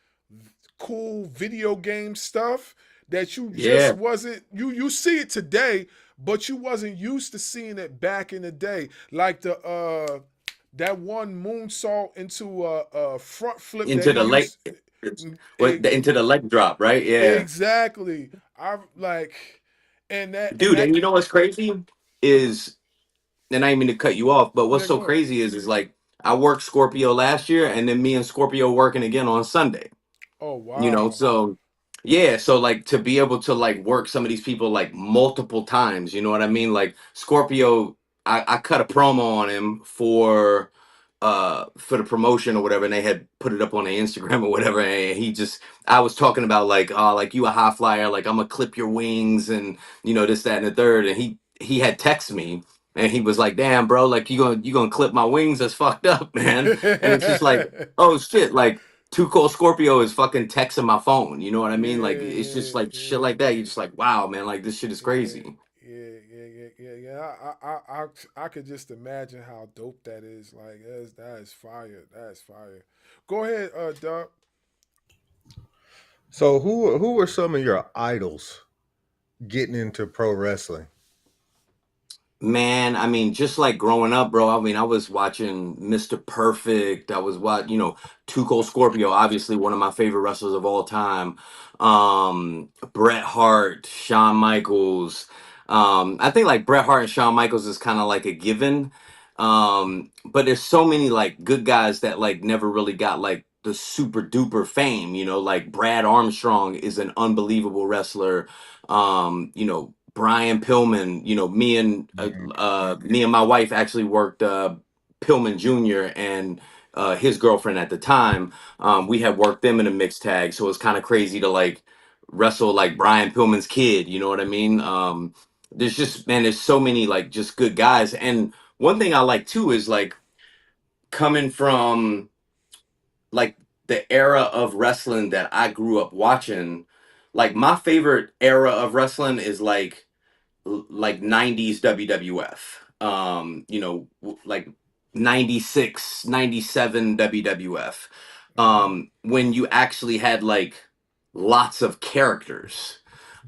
cool video game stuff that you just Yeah. wasn't you see it today, but you wasn't used to seeing it back in the day. Like the that one moonsault into a front flip that Into he the leg, used. into the leg drop, right? Yeah. Exactly. I like, and Dude, that. and you know what's crazy is, and I didn't mean to cut you off, but what's Yeah, so go ahead. crazy is like I worked Scorpio last year, and then me and Scorpio working again on Sunday. Oh wow. So yeah, so like to be able to like work some of these people like multiple times, you know what I mean? Like Scorpio, I cut a promo on him for the promotion or whatever, and they had put it up on the Instagram or whatever, and he just, I was talking about like, oh, like you a high flyer, like I'm gonna clip your wings, and this, that, and the third, and he had texted me, and he was like, damn bro, like you gonna clip my wings? That's fucked up, man. And it's just like, yeah, oh shit, like Too Cold Scorpio is fucking texting my phone, you know what I mean? Like it's just yeah, like shit yeah, like that, you're just like, wow man, like this shit is yeah, crazy. yeah. I could just imagine how dope that is. Like that is fire. That's fire. Go ahead, Doug. So who are some of your idols getting into pro wrestling? Man, I mean, just like growing up, bro. I mean, I was watching Mr. Perfect. I was Too Cold Scorpio, obviously one of my favorite wrestlers of all time. Bret Hart, Shawn Michaels. I think like Bret Hart and Shawn Michaels is kind of like a given. But there's so many like good guys that like never really got like the super duper fame. Like Brad Armstrong is an unbelievable wrestler. Brian Pillman, me and my wife actually worked Pillman Jr. and his girlfriend at the time. We had worked them in a mixed tag, so it was kind of crazy to like wrestle like Brian Pillman's kid, you know what I mean? There's just, man, there's so many like just good guys. And one thing I like too is like coming from like the era of wrestling that I grew up watching. Like my favorite era of wrestling is like 90s WWF. Like 96, 97 WWF. Mm-hmm. When you actually had like lots of characters.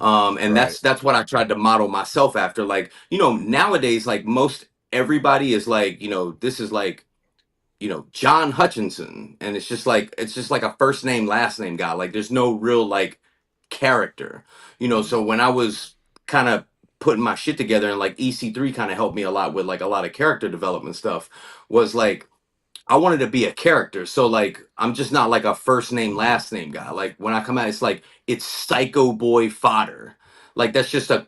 And Right. that's what I tried to model myself after. Like, nowadays, like most everybody is like, this is like, John Hutchinson, and it's just like a first name last name guy. Like there's no real like character. Mm-hmm. So when I was kind of putting my shit together, and like EC3 kind of helped me a lot with like a lot of character development stuff, was like I wanted to be a character. So like I'm just not like a first name last name guy. Like when I come out, it's Psycho Boy Fodder. Like that's just a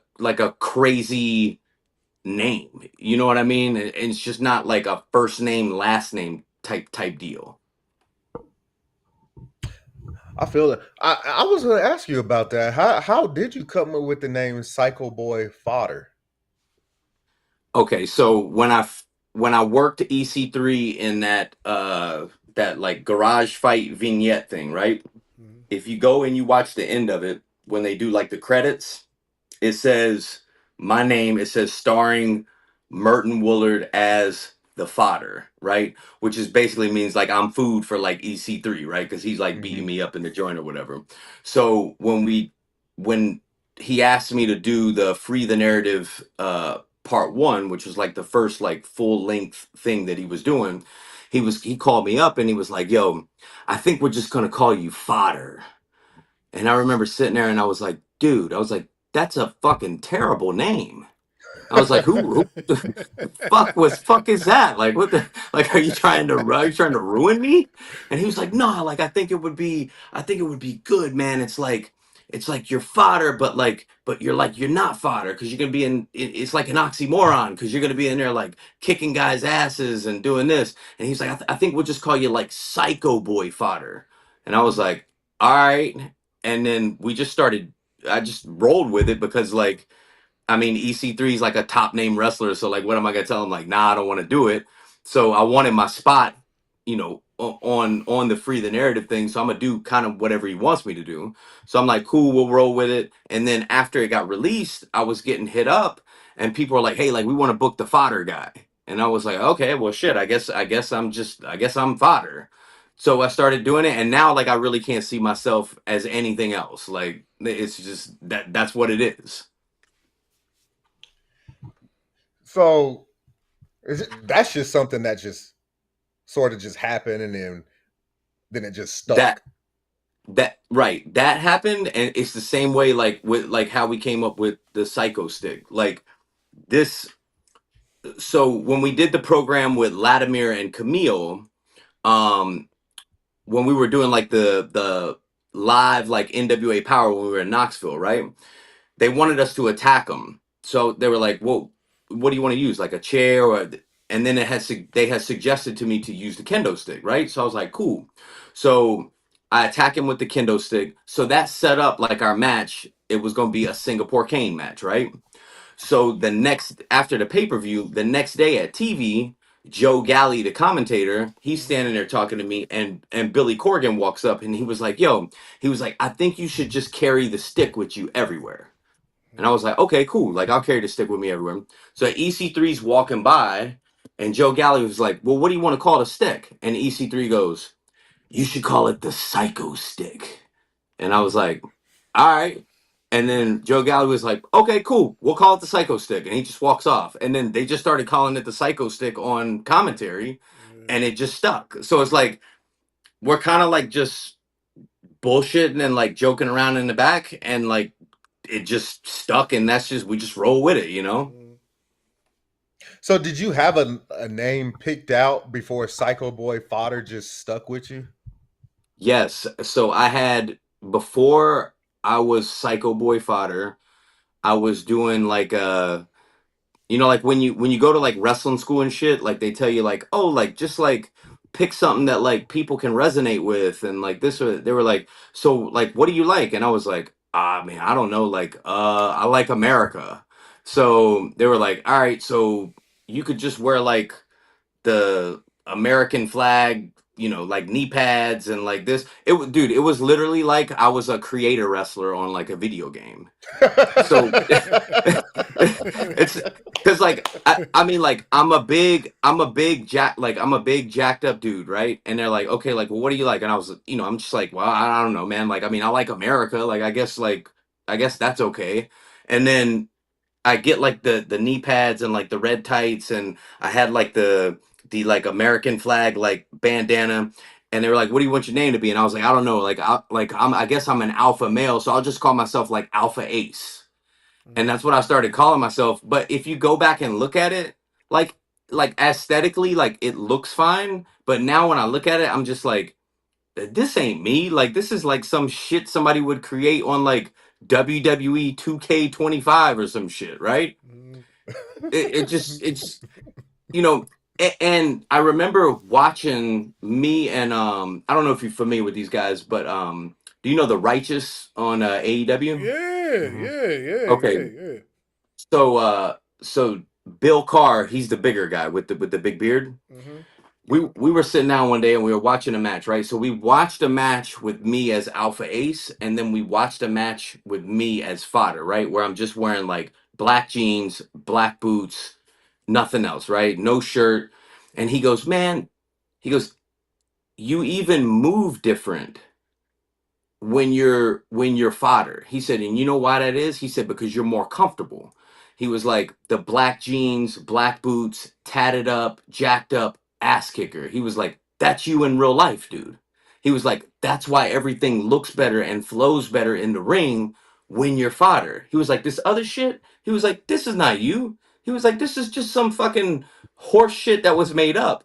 crazy name. You know what I mean? And it's just not like a first name last name type deal. I feel it. I was going to ask you about that. How did you come up with the name Psycho Boy Fodder? Okay, so when I worked EC3 in that like garage fight vignette thing, right? Mm-hmm. If you go and you watch the end of it, when they do like the credits, it says my name, it says starring Merton Woolard as the fodder, right? Which is basically means like I'm food for like EC3, right? Because he's like beating me up in the joint or whatever. So when he asked me to do the Free the Narrative part one, which was like the first like full length thing that he was doing, he called me up and he was like, "Yo, I think we're just gonna call you Fodder." And I remember sitting there and I was like, dude, I was like, that's a fucking terrible name. I was like, who the fuck is that? Like, what the, like, are you trying to ruin me? And he was like, no, like, I think it would be good, man. It's like you're fodder, but you're not fodder because you're going to be it's like an oxymoron because you're going to be in there like kicking guys' asses and doing this. And he's like, I think we'll just call you like Psycho Boy Fodder. And I was like, all right. And then I just rolled with it because like, I mean, EC3 is like a top name wrestler. So like, what am I gonna tell him? Like, nah, I don't want to do it. So I wanted my spot, on the Free the Narrative thing. So I'm gonna do kind of whatever he wants me to do. So I'm like, cool, we'll roll with it. And then after it got released, I was getting hit up, and people were like, hey, like we want to book the fodder guy. And I was like, okay, well, shit, I guess I'm fodder. So I started doing it, and now like I really can't see myself as anything else. Like it's just that's what it is. So that's just something that just sort of just happened, and then it just stuck. That happened, and it's the same way like with like how we came up with the Psycho Stick. Like this, so when we did the program with Latimer and Camille, um when we were doing like the live like NWA Power when we were in Knoxville, right? They wanted us to attack them. So they were like, well, what do you want to use? Like a chair and then they had suggested to me to use the kendo stick, right? So I was like, cool. So I attack him with the kendo stick. So that set up like our match. It was going to be a Singapore cane match, right? So after the pay-per-view, the next day at TV, Joe Galley, the commentator, he's standing there talking to me, and Billy Corgan walks up and he was like, I think you should just carry the stick with you everywhere. And I was like, okay, cool. Like, I'll carry the stick with me everywhere. So EC3's walking by, and Joe Galley was like, well, what do you want to call the stick? And EC3 goes, you should call it the Psycho Stick. And I was like, all right. And then Joe Galley was like, okay, cool. We'll call it the Psycho Stick. And he just walks off. And then they just started calling it the Psycho Stick on commentary, and it just stuck. So it's like, we're kind of like just bullshitting and like joking around in the back, and like, it just stuck, and we just roll with it, So did you have a name picked out before Psycho Boy Fodder just stuck with you? Yes. So before I was Psycho Boy Fodder, I was doing like like when you go to like wrestling school and shit, like they tell you like, oh, like just like pick something that like people can resonate with, and like this, or they were like, so like what do you like? And I was like, man, I don't know, like I like America. So they were like, all right, so you could just wear like the American flag, like knee pads and like this. Dude, it was literally like I was a creator wrestler on like a video game. So it's because like I mean like I'm a big jacked up dude, right? And they're like, okay, like, well, what do you like? And I was, I'm just like, well, I don't know, man. Like, I mean, I like America. Like, I guess that's okay. And then I get like the knee pads and like the red tights, and I had like the like American flag like bandana, and they were like, what do you want your name to be? And I was like, I don't know, like I guess I'm an alpha male, so I'll just call myself like Alpha Ace. And that's what I started calling myself. But if you go back and look at it, like aesthetically, like it looks fine, but now when I look at it, I'm just like, this ain't me. Like, this is like some shit somebody would create on like WWE 2K25 or some shit, right? It's and I remember watching me and I don't know if you're familiar with these guys, but do you know the Righteous on AEW? Okay. Yeah. So Bill Carr, he's the bigger guy with the big beard. Mm-hmm. We were sitting down one day and we were watching a match, right? So we watched a match with me as Alpha Ace, and then we watched a match with me as Fodder, right? Where I'm just wearing like black jeans, black boots, nothing else, right? No shirt. And he goes, man, he goes, you even move different when you're fodder. He said, and you know why that is? He said, because you're more comfortable. He was like, the black jeans, black boots, tatted up, jacked up ass kicker. He was like, that's you in real life, dude. He was like, that's why everything looks better and flows better in the ring when you're fodder. He was like, this other shit, he was like, this is not you. He was like, this is just some fucking horse shit that was made up.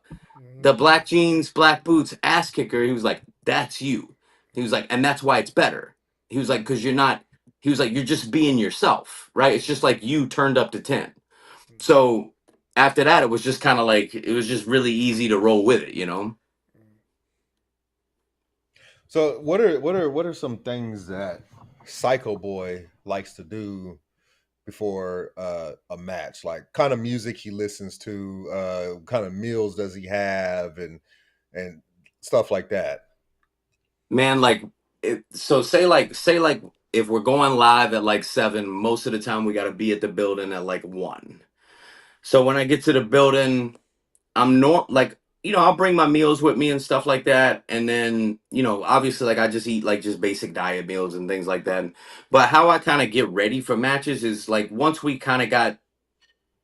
The Mhm. black jeans, black boots, ass kicker. He was like, that's you. He was like, and that's why it's better. He was like, because you're not, he was like, you're just being yourself, right? It's just like you turned up to 10. So after that, it was just kind of like, it was just really easy to roll with it, you know? So what are some things that Psycho Boy likes to do before a match? Like kind of music he listens to, kind of meals does he have, and stuff like that. Man, like, so say like, if we're going live at like 7, most of the time we got to be at the building at like 1. So when I get to the building, I'm not like, I'll bring my meals with me and stuff like that. And then, obviously, like I just eat like just basic diet meals and things like that. But how I kind of get ready for matches is like once we kind of got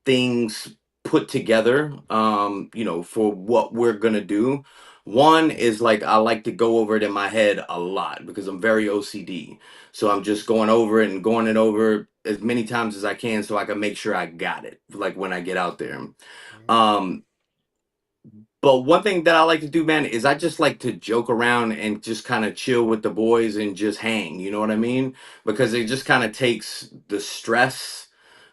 things put together, for what we're gonna do. One is like I like to go over it in my head a lot because I'm very OCD. So I'm just going over it and going it over as many times as I can so I can make sure I got it, like when I get out there. Um, but one thing that I like to do, man, is I just like to joke around and just kind of chill with the boys and just hang. You know what I mean? Because it just kind of takes the stress.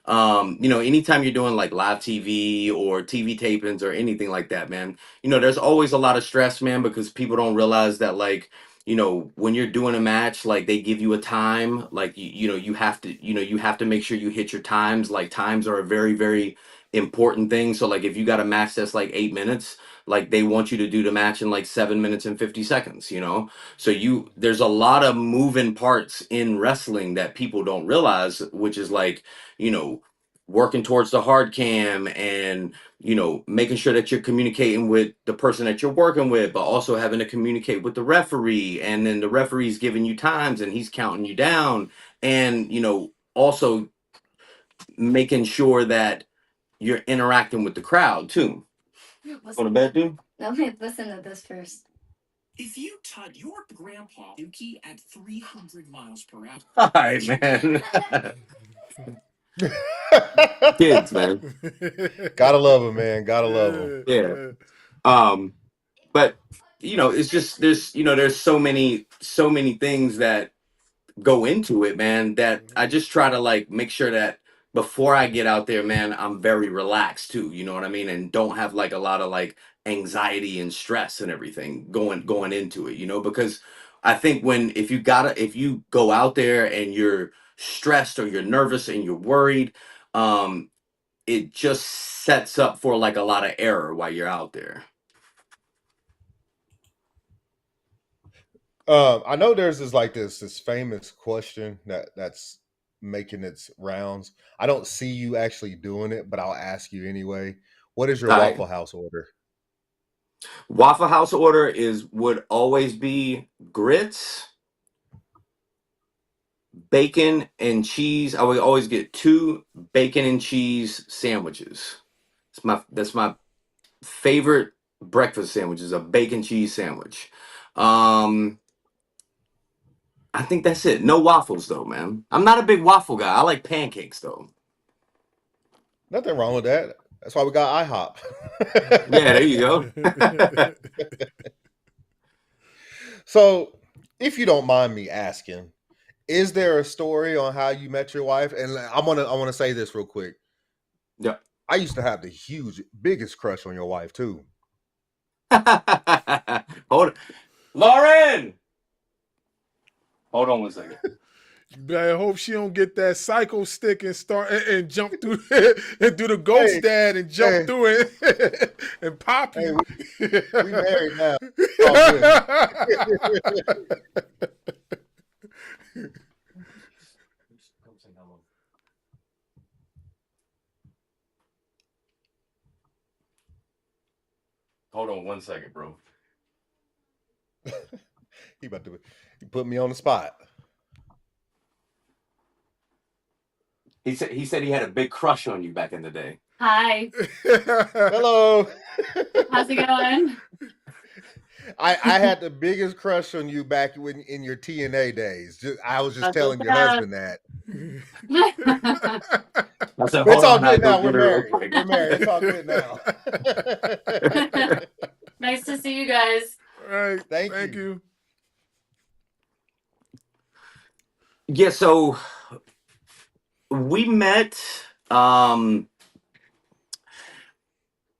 Anytime you're doing like live TV or TV tapings or anything like that, man, there's always a lot of stress, man, because people don't realize that, like, when you're doing a match, like they give you a time, like you have to make sure you hit your times. Like times are a very, very important thing. So like if you got a match that's like 8 minutes, like they want you to do the match in like 7 minutes and 50 seconds, so there's a lot of moving parts in wrestling that people don't realize, which is like, you know working towards the hard cam and making sure that you're communicating with the person that you're working with, but also having to communicate with the referee, and then the referee's giving you times and he's counting you down, and also making sure that you're interacting with the crowd too. Go to bed, dude. Let me listen to this first. All right, man. Kids, man. Gotta love him, man. Gotta love him. Yeah. Um, but it's just there's so many things that go into it, man, that I just try to like make sure that before I get out there, man, I'm very relaxed too, you know what I mean? And don't have like a lot of like anxiety and stress and everything going into it, because I think if you go out there and you're stressed or you're nervous and you're worried, it just sets up for like a lot of error while you're out there. I know there's this famous question that's making its rounds. I don't see you actually doing it, but I'll ask you anyway. What is your All Waffle right. House order? Waffle House order would always be grits, bacon and cheese. I would always get 2 bacon and cheese sandwiches. That's my favorite breakfast sandwich, is a bacon cheese sandwich. Um, I think that's it. No waffles though, man. I'm not a big waffle guy. I like pancakes though. Nothing wrong with that. That's why we got Yeah, there you IHOP. go. So, if you don't mind me asking, is there a story on how you met your wife? And I want to say this real quick. Yeah. I used to have the biggest crush on your wife too. Hold on. Lauren! Hold on one second. I hope she don't get that psycho stick and start and jump through and do the ghost Hey, dad and jump hey, through it and pop hey, you. we married now. All good. Hold on 1 second, bro. He put me on the spot. He said he had a big crush on you back in the day. Hi. Hello. How's it going? I had the biggest crush on you back in your TNA days. I was just That's telling your husband that. I said, But it's all hold on, good now. I'll We're get her real married. quick. We're married. It's all good now. Nice to see you guys. All right. Thank you. Yeah, so we met. I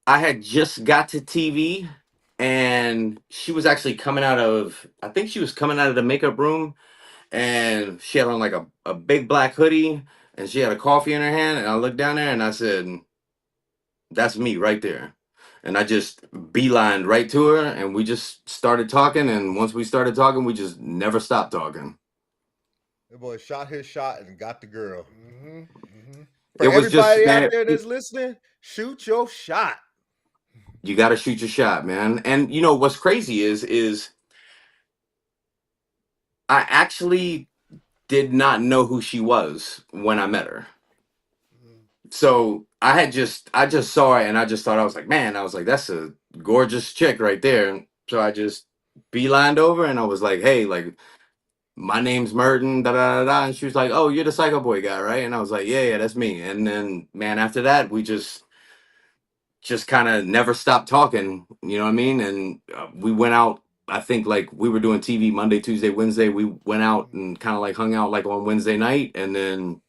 had just got to TV, and she was actually I think she was coming out of the makeup room, and she had on like a big black hoodie, and she had a coffee in her hand, and I looked down there and I said, that's me right there. And I just beelined right to her, and we just started talking, and once we started talking, we just never stopped talking. The boy shot his shot and got the girl. Mm-hmm. Mm-hmm. For It was just, everybody man, out there that's listening, shoot your shot. you got to shoot your shot, man. And you know what's crazy is I actually did not know who she was when I met her. So I just saw her, and I just thought, I was like, man, I was like, that's a gorgeous chick right there. And so I just beelined over, and I was like, hey, like, my name's Merton, da da da da. And she was like, oh, you're the Psycho Boy guy, right? And I was like, yeah, that's me. And then, man, after that, we just kind of never stopped talking. You know what I mean? And we went out. I think like we were doing TV Monday, Tuesday, Wednesday. We went out and kind of like hung out like on Wednesday night, and then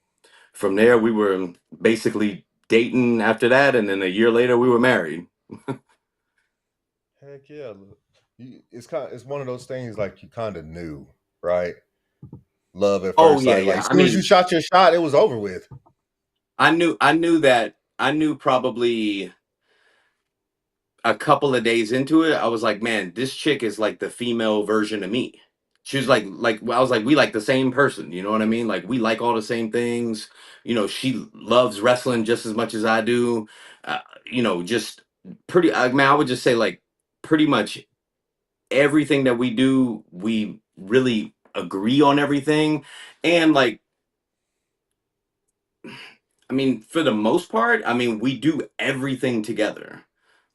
from there we were basically dating after that. And then a year later we were married. Heck yeah. It's one of those things like you kind of knew, right? Love at first Oh, yeah, sight. Like yeah. as I soon as you mean, shot your shot, it was over with. I knew probably a couple of days into it, I was like, man, this chick is like the female version of me. She was like I was like, we like the same person, you know what I mean? Like we like all the same things. You know, she loves wrestling just as much as I do. You know, just pretty. I mean, I would just say like pretty much everything that we do, we really agree on everything, and like I mean, for the most part, I mean, we do everything together.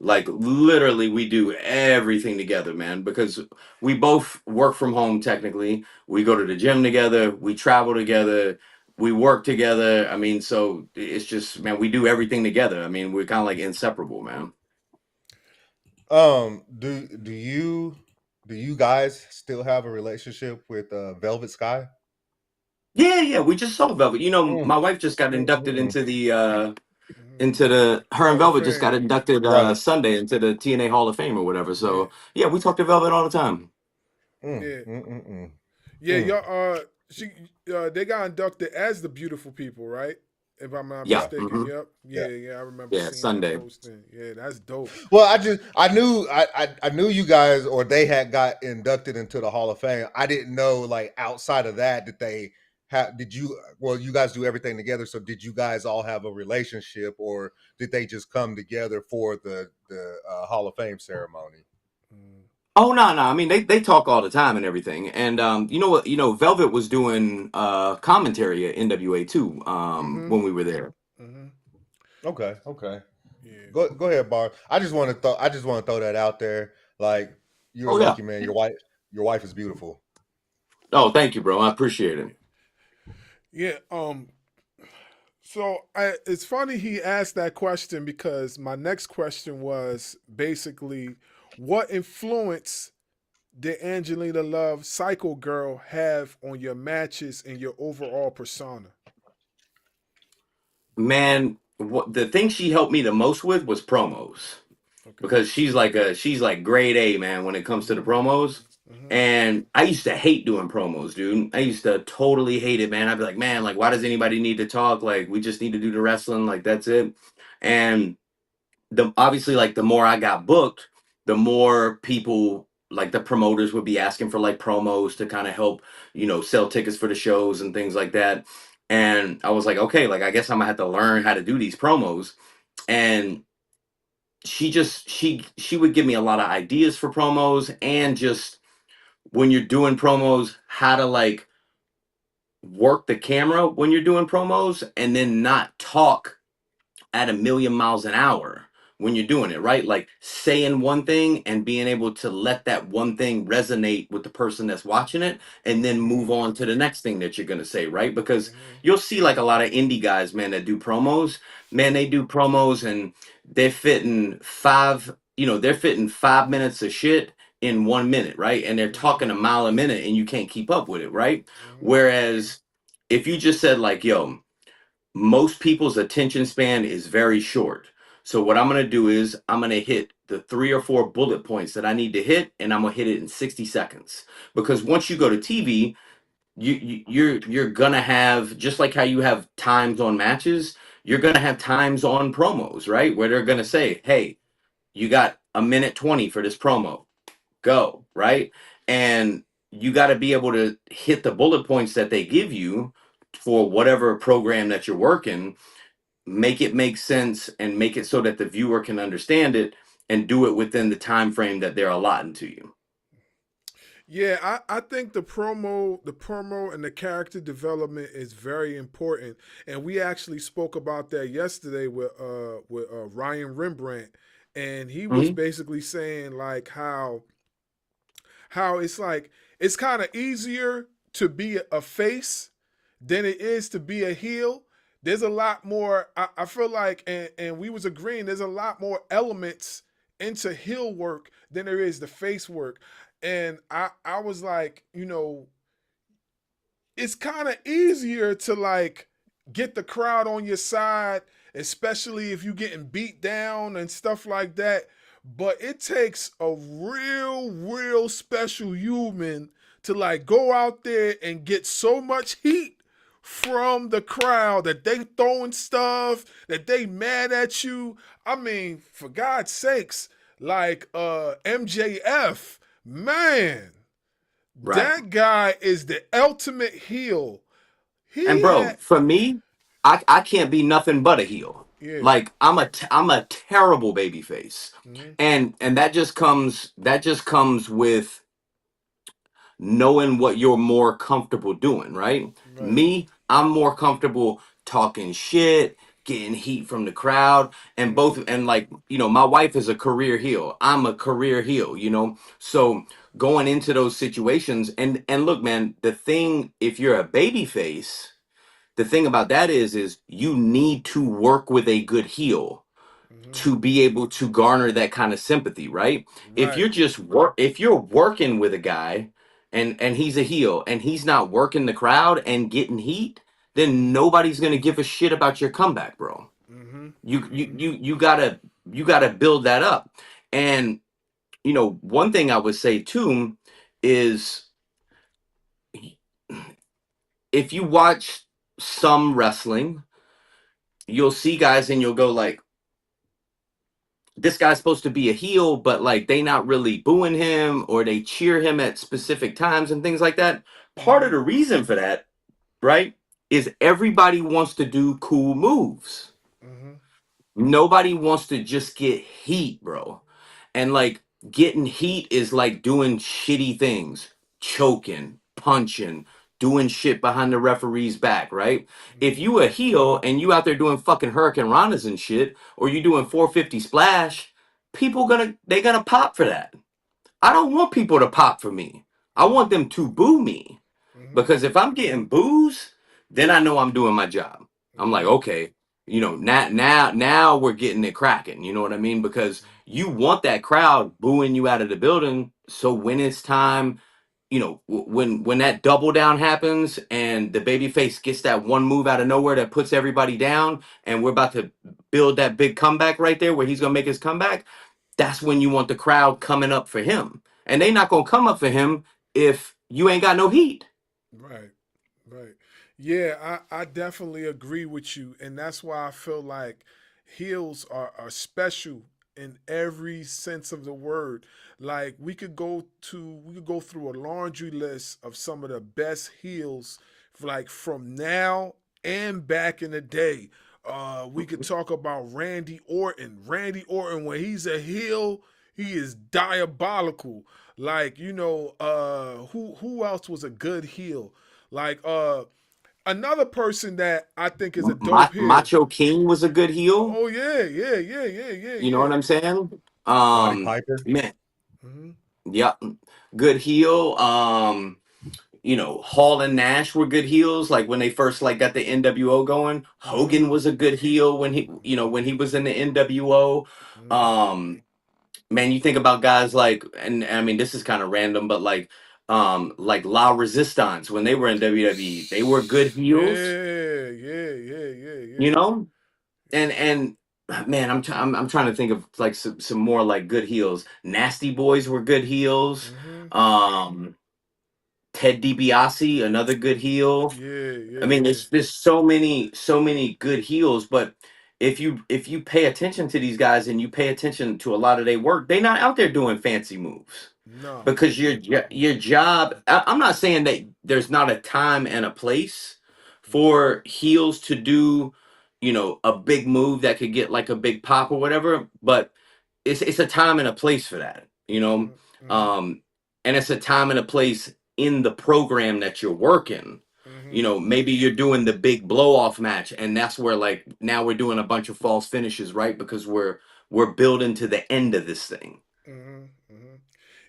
Like literally we do everything together, man, because we both work from home technically. We go to the gym together, we travel together, we work together. I mean, so it's just, man, we do everything together. I mean, we're kind of like inseparable, man. Do you guys still have a relationship with Velvet Sky? Yeah, we just saw Velvet. You know, Mm, my wife just got inducted mm. into the her and Hall of Velvet just got Fame. inducted Right. Sunday into the TNA Hall of Fame or whatever. Yeah. So yeah, we talk to Velvet all the time. Yeah. Mm. Yeah, Mm. y'all they got inducted as the beautiful people, right? If I'm not Yeah. mistaken. Mhm. Yep. Yeah. Yeah, I remember Yeah, seeing Sunday. that posting. Yeah, that's dope. Well, I knew you guys or they had got inducted into the Hall of Fame. I didn't know like outside of that they you guys do everything together. So did you guys all have a relationship or did they just come together for the Hall of Fame ceremony? Mm. Oh no. I mean they talk all the time and everything. And you know what? You know, Velvet was doing commentary at NWA too Mm-hmm. when we were there. Mm-hmm. Okay. Yeah. Go ahead, Barz. I just want to throw that out there. Like you're a Oh yeah. lucky man. Your wife is beautiful. Oh, thank you, bro. I appreciate it. Yeah. So it's funny he asked that question because my next question was basically, what influence did Angelina Love Psycho Girl have on your matches and your overall persona? Man, the thing she helped me the most with was promos. Okay. Because she's like grade A, man, when it comes to the promos. Mm-hmm. And I used to hate doing promos, dude. I used to totally hate it, man. I'd be like, man, like, why does anybody need to talk? Like, we just need to do the wrestling. Like, that's it. And obviously, like, the more I got booked, the more people, like, the promoters would be asking for like promos to kind of help, you know, sell tickets for the shows and things like that. And I was like, okay, like, I guess I'm gonna have to learn how to do these promos. And she would give me a lot of ideas for promos, and just when you're doing promos, how to like work the camera when you're doing promos, and then not talk at a million miles an hour when you're doing it, right? Like saying one thing and being able to let that one thing resonate with the person that's watching it, and then move on to the next thing that you're going to say, right? Because you'll see like a lot of indie guys, man, that do promos, man, they do promos and they're fitting they're fitting 5 minutes of shit in 1 minute, right? And they're talking a mile a minute and you can't keep up with it, right? Whereas if you just said like, yo, most people's attention span is very short. So what I'm going to do is I'm going to hit the 3 or 4 bullet points that I need to hit, and I'm going to hit it in 60 seconds. Because once you go to TV, you're going to have, just like how you have times on matches, you're going to have times on promos, right? Where they're going to say, "Hey, you got a minute 20 for this promo. Go," right? And you got to be able to hit the bullet points that they give you for whatever program that you're working, make it make sense and make it so that the viewer can understand it, and do it within the time frame that they're allotting to you. Yeah, I think the promo and the character development is very important, and we actually spoke about that yesterday with Ryan Rembrandt, and he was Mhm. basically saying like how it's like it's kind of easier to be a face than it is to be a heel. There's a lot more. I feel like, and we was agreeing. There's a lot more elements into heel work than there is the face work. And I was like, it's kind of easier to like get the crowd on your side, especially if you're getting beat down and stuff like that. But it takes a real special human to like go out there and get so much heat from the crowd that they throwing stuff, that they mad at you. I mean, for God's sakes, like MJF, man, Right. that guy is the ultimate heel. And He bro, had, for me, I can't be nothing but a heel. yeah. Like I'm a terrible baby face. Mm-hmm. And that just comes with knowing what you're more comfortable doing, right? Right. Me, I'm more comfortable talking shit, getting heat from the crowd, and Mm-hmm. both, and like, my wife is a career heel. I'm a career heel. So going into those situations, and look, man, the thing, if you're a baby face, the thing about that is you need to work with a good heel Mm-hmm. to be able to garner that kind of sympathy, right? Right. If you're working with a guy and he's a heel and he's not working the crowd and getting heat, then nobody's gonna give a shit about your comeback, bro. Mm-hmm. You gotta build that up. And one thing I would say too is, if you watch some wrestling, you'll see guys and you'll go like, this guy's supposed to be a heel, but like they not really booing him, or they cheer him at specific times and things like that. Part of Mm-hmm. the reason for that, right, is everybody wants to do cool moves. Mm-hmm. Nobody wants to just get heat, bro. And like getting heat is like doing shitty things, choking, punching, doing shit behind the referee's back, right? If Mm-hmm. you a heel and you out there doing fucking Hurricane Ranas and shit, or you doing 450 splash, they gonna pop for that. I don't want people to pop for me. I Mm-hmm. want them to boo me. Mm-hmm. Because if I'm getting boos, then I know I'm doing my job. I'm like, Mm-hmm. okay, now we're getting it cracking. You know what I mean? Because you want that crowd booing you out of the building. So when it's time, when that double down happens and the babyface gets that one move out of nowhere that puts everybody down, and we're about to build that big comeback right there where he's gonna make his comeback, that's when you want the crowd coming up for him. And they not gonna come up for him if you ain't got no heat. Right. Right. Yeah, I definitely agree with you. And that's why I feel like heels are special in every sense of the word. Like we could go through a laundry list of some of the best heels like from now and back in the day. We could talk about Randy Orton. Randy Orton, when he's a heel, he is diabolical. Like, who else was a good heel? Like another person that I think is a dope heel. Macho King was a good heel. Oh yeah. You know what I'm saying? Roddy Piper. Man, Mm-hmm. yeah, good heel. Hall and Nash were good heels. Like when they first like got the NWO going, Hogan was a good heel when he was in the NWO. Man, you think about guys like, and I mean this is kind of random, but like La Resistance when they were in WWE, they were good heels. Yeah. You know, and man, I'm trying to think of like some more like good heels. Nasty Boys were good heels. Ted DiBiase, another good heel. Yeah. I mean, there's so many good heels, but if you pay attention to these guys and you pay attention to a lot of their work, they're not out there doing fancy moves No. because your job. I'm not saying that there's not a time and a place for heels to do, a big move that could get like a big pop or whatever, but it's a time and a place for that, and it's a time and a place in the program that you're working. Maybe you're doing the big blow off match, and that's where like now we're doing a bunch of false finishes, right? Because we're building to the end of this thing.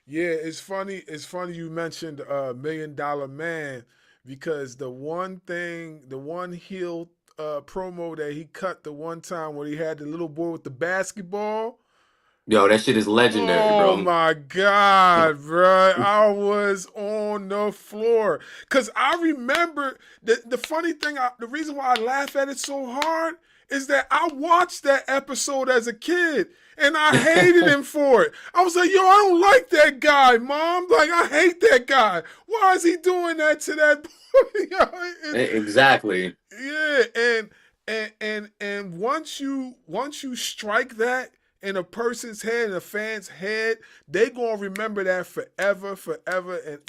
Yeah, it's funny. It's funny you mentioned $1 Million Man, because the one heel promo that he cut the one time when he had the little boy with the basketball. Yo, that shit is legendary, Oh bro. my God, bro. I was on the floor. Because I remember the funny thing, the reason why I laugh at it so hard is that I watched that episode as a kid and I hated him for it. I was like, yo, I don't like that guy, Mom. Like, I hate that guy. Why is he doing that to that boy? Exactly. Yeah, and once you strike that in a person's head, in a fan's head, they gonna remember that forever and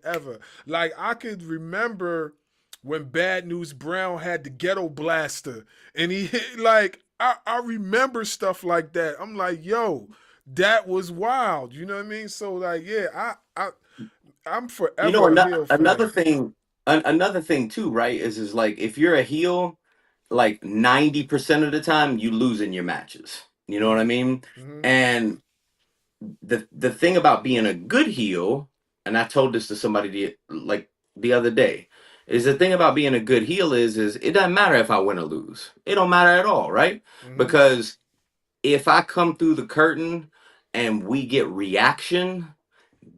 ever. Like, I could remember when Bad News Brown had the ghetto blaster, and he hit, like, I remember stuff like that. I'm like, yo, that was wild. You know what I mean? So like, yeah, I'm forever a heel fan. Another thing too, right? Is like if you're a heel, like 90% of the time you lose in your matches. You know what I mean? And the thing about being a good heel, and I told this to somebody the other day, is the thing about being a good heel is it doesn't matter if I win or lose. It don't matter at all, right? Because if I come through the curtain and we get reaction,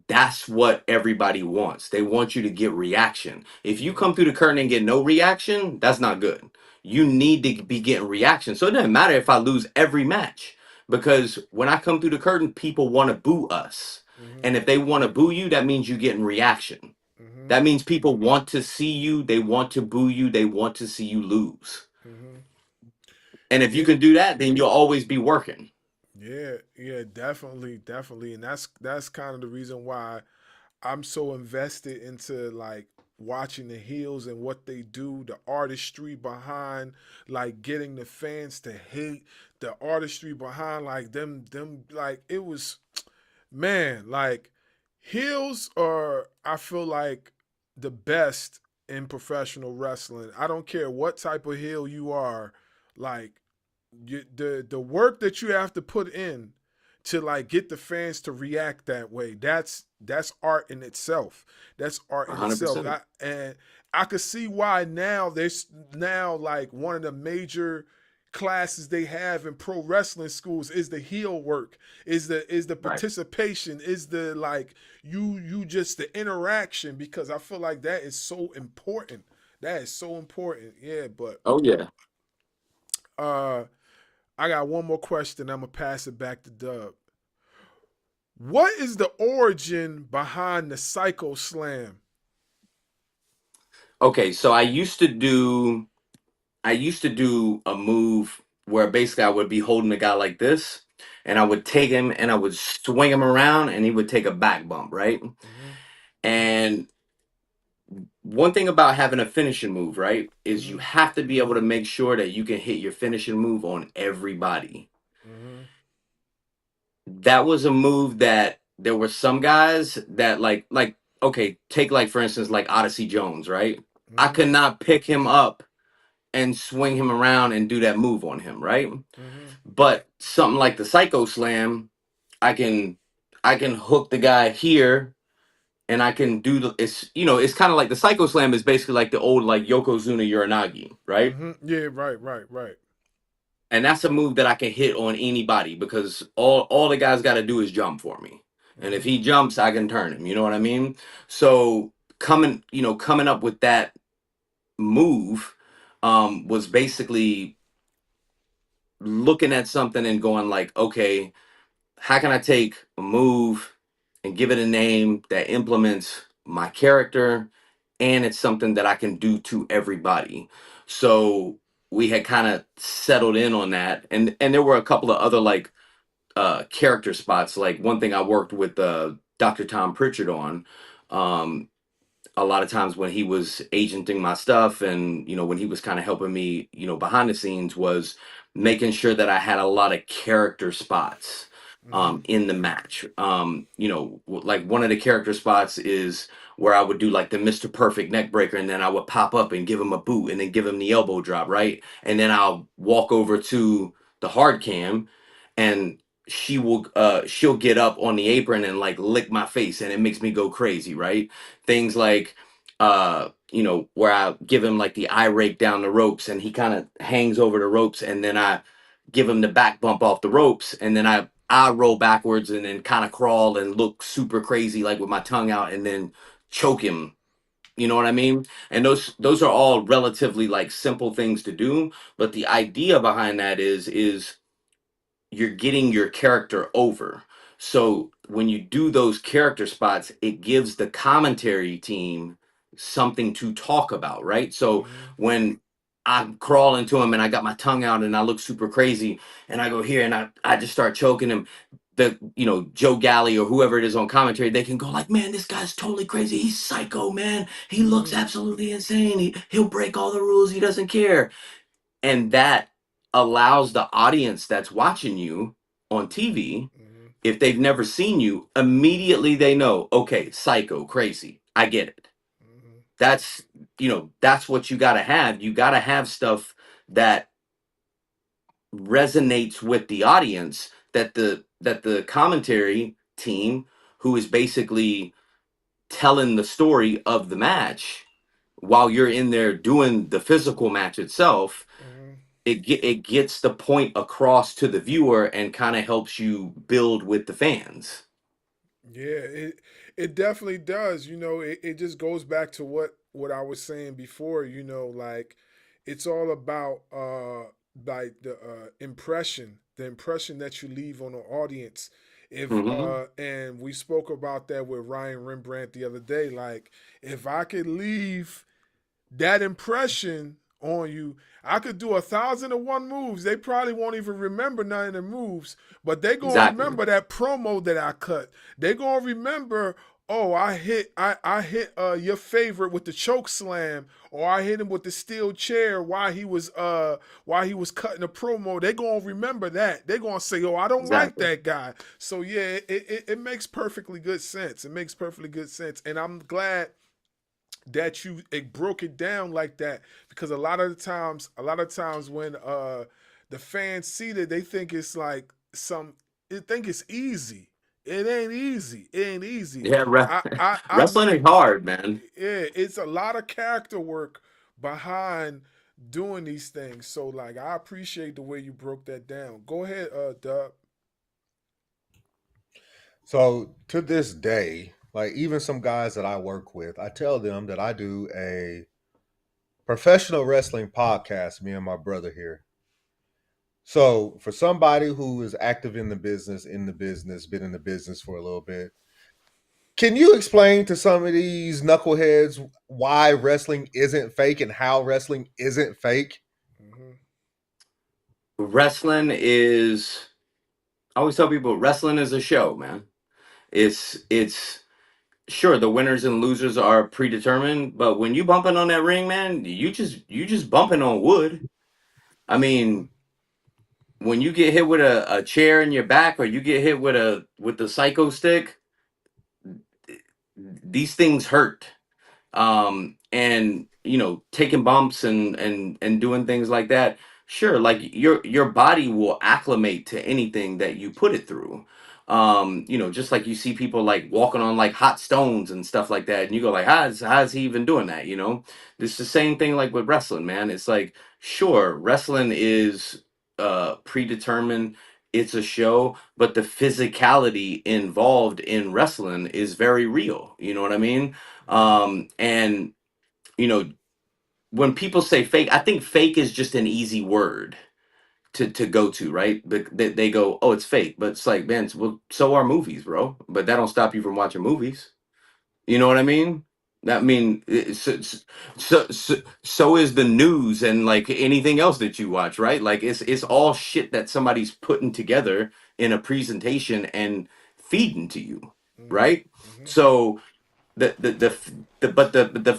that's what everybody wants. They want you to get reaction. If you come through the curtain and get no reaction, that's not good. You need to be getting reaction. So it doesn't matter if I lose every match, because when I come through the curtain, people want to boo us. And if they want to boo you, that means you're getting reaction. That means people want to see you. They want to boo you. They want to see you lose. And if you can do that, then you'll always be working. Yeah, definitely. And that's kind of the reason why I'm so invested into like watching the heels and what they do, the artistry behind like getting the fans to hate, the artistry behind like them like it was, man, like heels are, I feel like, the best in professional wrestling. I don't care what type of heel you are, like the work that you have to put in to like get the fans to react that way, that's art in itself. That's art in 100%. itself. And I could see why now there's now like one of the major classes they have in pro wrestling schools is the heel work, is the participation, is the like you just the interaction, because I feel like that is so important. That is so important. Yeah, but oh yeah. I got one more question. I'm gonna pass it back to Dub. What is the origin behind the Psycho Slam? Okay, so I used to do a move where basically I would be holding a guy like this, and I would take him and I would swing him around, and he would take a back bump, right? And one thing about having a finishing move, right, is you Mm-hmm. have to be able to make sure that you can hit your finishing move on everybody. Mm-hmm. That was a move that there were some guys that like okay, take like for instance like Odyssey Jones, right? I Mm-hmm. could not pick him up and swing him around and do that move on him, right? Mm-hmm. But something like the Psycho Slam, I can I can hook the guy here and I can do the it's it's kind of like the Psycho Slam is basically like the old like Yokozuna Uranagi, right? Mm-hmm. Yeah, right, right, right. And that's a move that I can hit on anybody because all the guy's got to do is jump for me. And if Mm-hmm. he jumps, I can turn him. You know what I mean? So coming up with that move was basically looking at something and going like, okay, how can I take a move and give it a name that implements my character and it's something that I can do to everybody. So we had kind of settled in on that and there were a couple of other like character spots. Like one thing I worked with Dr. Tom Pritchard on um a lot of times when he was agenting my stuff and when he was kind of helping me behind the scenes was making sure that I had a lot of character spots Mm-hmm. in the match. Like one of the character spots is where I would do like the Mr. Perfect neck breaker and then I would pop up and give him a boot and then give him the elbow drop, right? And then I'll walk over to the hard cam and she'll get up on the apron and like lick my face and it makes me go crazy, right? Things like where I give him like the eye rake down the ropes and he kind of hangs over the ropes and then I give him the back bump off the ropes and then I roll backwards and then kind of crawl and look super crazy like with my tongue out and then choke him. You know what I mean? And those are all relatively like simple things to do, but the idea behind that is you're getting your character over. So when you do those character spots, it gives the commentary team something to talk about, right? So Mm-hmm. when I crawl into him and I got my tongue out and I look super crazy and I go here and I just start choking him, Joe Galley or whoever it is on commentary, they can go like, man, this guy's totally crazy. He's psycho, man. He looks Mm-hmm. absolutely insane. He'll break all the rules. He doesn't care, and that allows the audience that's watching you on TV, Mm-hmm. if they've never seen you, immediately they know, okay, psycho, crazy. I get it. Mm-hmm. That's that's what you got to have. You got to have stuff that resonates with the audience that the commentary team who is basically telling the story of the match while you're in there doing the physical match itself, Mm-hmm. it gets the point across to the viewer and kind of helps you build with the fans. Yeah, it definitely does. It just goes back to what I was saying before. Like it's all about like the impression that you leave on the audience. If Hmm. and we spoke about that with Ryan Rembrandt the other day. Like if I could leave that impression on you. I could do 1,001 moves. They probably won't even remember none of the moves, but they gonna Exactly. remember that promo that I cut. They gonna remember, oh, I hit your favorite with the choke slam, or I hit him with the steel chair while he was cutting a promo. They gonna remember that. They gonna say, oh, I don't like Exactly. that guy. So yeah, it makes perfectly good sense. It makes perfectly good sense, and I'm glad that you it broke it down like that, because a lot of times when the fans see that, they think it's like they think it's easy. It ain't easy. It ain't easy. Yeah, I wrestling is hard, man. Yeah, it's a lot of character work behind doing these things. So like I appreciate the way you broke that down. Go ahead, Dub. So to this day, like even some guys that I work with, I tell them that I do a professional wrestling podcast, me and my brother here. So for somebody who is active in the business, been in the business for a little bit, can you explain to some of these knuckleheads why wrestling isn't fake and how wrestling isn't fake? Mm-hmm. Wrestling is I always tell people wrestling is a show, man. It's sure, the winners and losers are predetermined, but when you bumping on that ring, man, you just bumping on wood. I mean, when you get hit with a chair in your back, or you get hit with the psycho stick, these things hurt. And taking bumps and doing things like that, sure, like your body will acclimate to anything that you put it through. Just like you see people like walking on like hot stones and stuff like that, and you go like, how's he even doing that? It's the same thing like with wrestling, man. It's like, sure, wrestling is predetermined, it's a show, but the physicality involved in wrestling is very real, you know what I mean? And you know, when people say fake, I think fake is just an easy word to go to, right? But they go, oh, it's fake, but it's like, man, well, so are movies, bro. But that don't stop you from watching movies. You know what I mean? I mean, so is the news and like anything else that you watch, right? Like it's all shit that somebody's putting together in a presentation and feeding to you, Mm-hmm. right? Mm-hmm. So the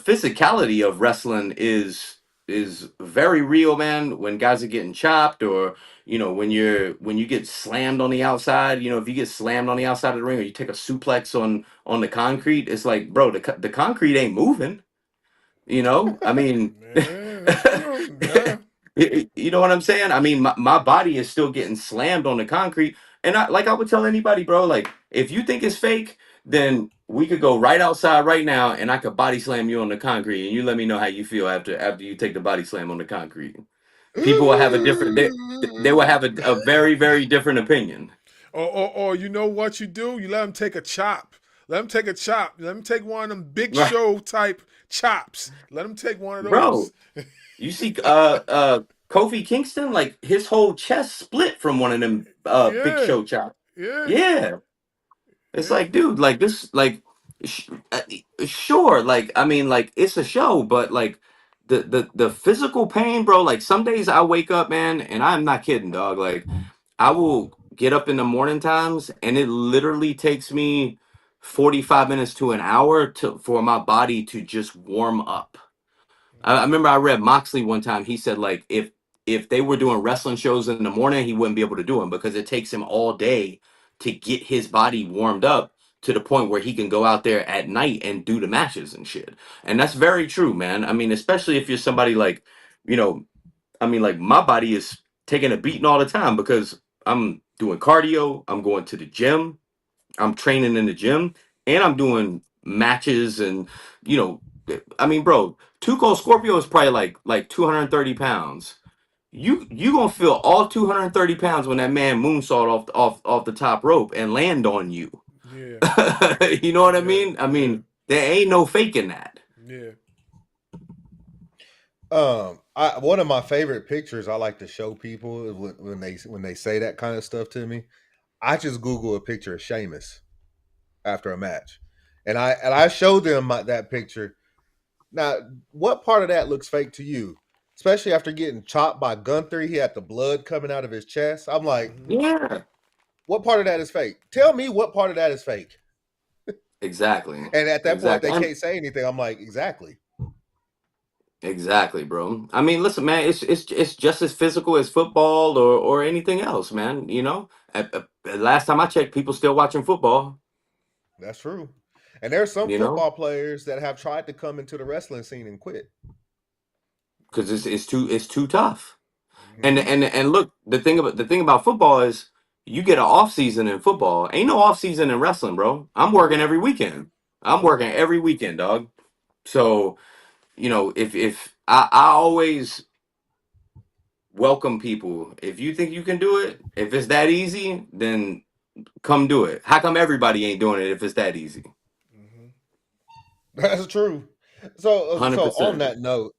physicality of wrestling is very real, man. When guys are getting chopped, or when you get slammed on the outside, if you get slammed on the outside of the ring, or you take a suplex on the concrete, it's like, bro, the concrete ain't moving. I mean, Yeah, that's true. Yeah. you know what I'm saying? I mean, my body is still getting slammed on the concrete. And I would tell anybody, bro, like, if you think it's fake, then we could go right outside right now and I could body slam you on the concrete, and you let me know how you feel after you take the body slam on the concrete. People will have a different, they will have a very, very different opinion. Or you know what you do? You let them take a chop. Let them take a chop. Let them take one of them big Right. show type chops. Let them take one of Bro, those. you see Kofi Kingston, like his whole chest split from one of them big Yeah, show chops. yeah, Yeah. It's yeah. like, dude, like this, like, uh, sure, like, I mean, like, it's a show, but like, the physical pain, bro. Like, some days I wake up, man, and I'm not kidding, dog. Like, I will get up in the morning times, and it literally takes me 45 minutes to an hour for my body to just warm up. I remember I read Moxley one time. He said like if they were doing wrestling shows in the morning, he wouldn't be able to do them because it takes him all day to get his body warmed up to the point where he can go out there at night and do the matches and shit. And that's very true, man. I mean, especially if you're somebody like, you know, I mean, like my body is taking a beating all the time because I'm doing cardio, I'm going to the gym, I'm training in the gym, and I'm doing matches. And you know, I mean, bro, Tuco Scorpio is probably like 230 pounds. You gonna feel all 230 pounds when that man moonsault off the top rope and land on you. Yeah, You know what I yeah, mean? I yeah, mean, there ain't no faking that. yeah. One of my favorite pictures I like to show people is when they say that kind of stuff to me. I just Google a picture of Sheamus after a match, and I show them that picture. Now, what part of that looks fake to you? Especially after getting chopped by Gunther, he had the blood coming out of his chest. I'm like, Mm-hmm. Yeah, what part of that is fake? Tell me what part of that is fake. exactly, And at that point, they exactly. can't say anything. I'm like, exactly. Exactly, bro. I mean, listen, man, it's just as physical as football or anything else, man. Last time I checked, people still watching football. That's true. And there's some You know, football players that have tried to come into the wrestling scene and quit. because it's too tough. And Mm-hmm. and and look, the thing about football is you get an off season in football. Ain't no off season in wrestling, bro. I'm working Nope, every weekend. I'm nope. working every weekend, dog. So if I always welcome people. If you think you can do it, if it's that easy, then come do it. How come everybody ain't doing it if it's that easy? Mm-hmm. That's true. So on 100%. that note,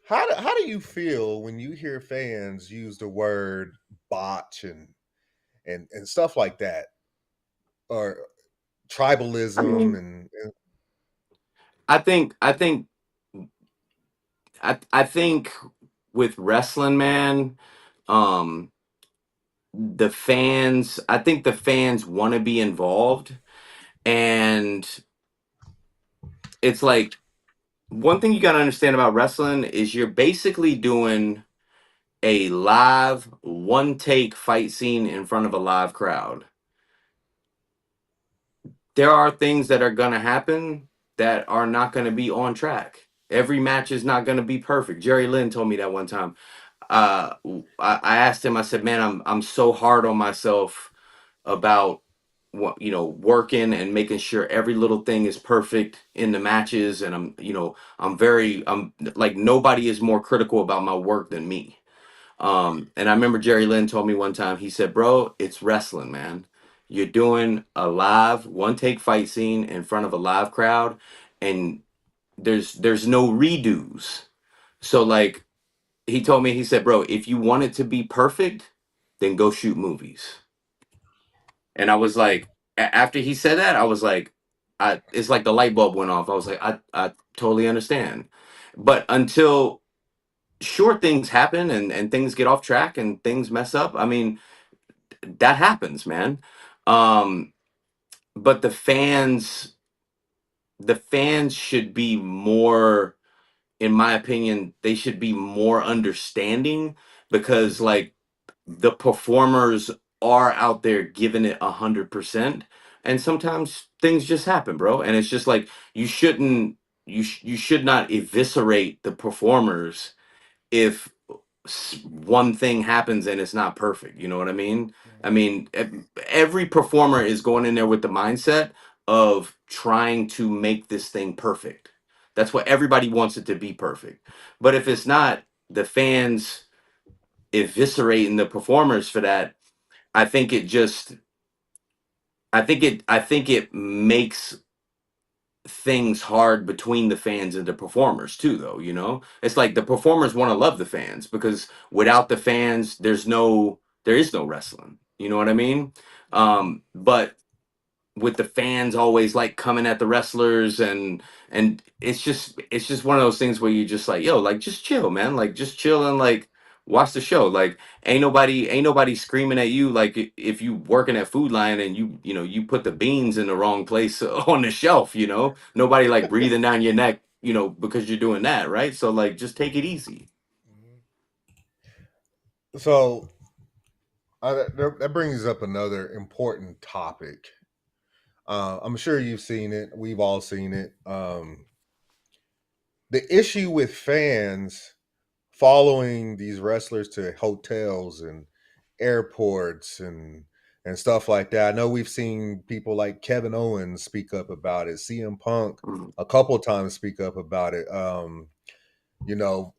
how do you feel when you hear fans use the word botch and stuff like that, or I tribalism mean, and I think I think I think with wrestling, man, um I think the fans want to be involved, And it's like, one thing you got to understand about wrestling is you're basically doing a live one take fight scene in front of a live crowd. There are things that are going to happen that are not going to be on track. Every match is not going to be perfect. Jerry Lynn told me that one time. I asked him, I said, man, I'm so hard on myself about what, working and making sure every little thing is perfect in the matches. And I'm like, nobody is more critical about my work than me. And I remember Jerry Lynn told me one time, he said, bro, it's wrestling, man. You're doing a live one take fight scene in front of a live crowd, and there's no redos. So like, he told me, he said, bro, if you want it to be perfect, then go shoot movies. And I was like, after he said that, I was like, it's like the light bulb went off. I was like, I totally understand. But until sure things happen and things get off track and things mess up, I mean, that happens, man. Um, but the fans should be more, in my opinion, they should be more understanding, because like the performers are out there giving it 100%, and sometimes things just happen, bro. And it's just like, you shouldn't, you should not eviscerate the performers if one thing happens and it's not perfect. You know what I mean? I mean, every performer is going in there with the mindset of trying to make this thing perfect. That's what everybody wants it to be, perfect. But if it's not, the fans eviscerating the performers for that, I think it just, I think it makes things hard between the fans and the performers too, though. It's like the performers want to love the fans, because without the fans, there is no wrestling. You know what I mean? But with the fans always like coming at the wrestlers, and it's just one of those things where you just like, yo, like, just chill, man, like, just chill and like watch the show. Like, ain't nobody screaming at you, like, if you working at Food Lion and you put the beans in the wrong place on the shelf. Nobody like breathing down your neck, because you're doing that, right? So like, just take it easy. So that brings up another important topic. I'm sure you've seen it. We've all seen it. The issue with fans following these wrestlers to hotels and airports and stuff like that. I know we've seen people like Kevin Owens speak up about it. CM Punk Mhm. a couple of times speak up about it. You know,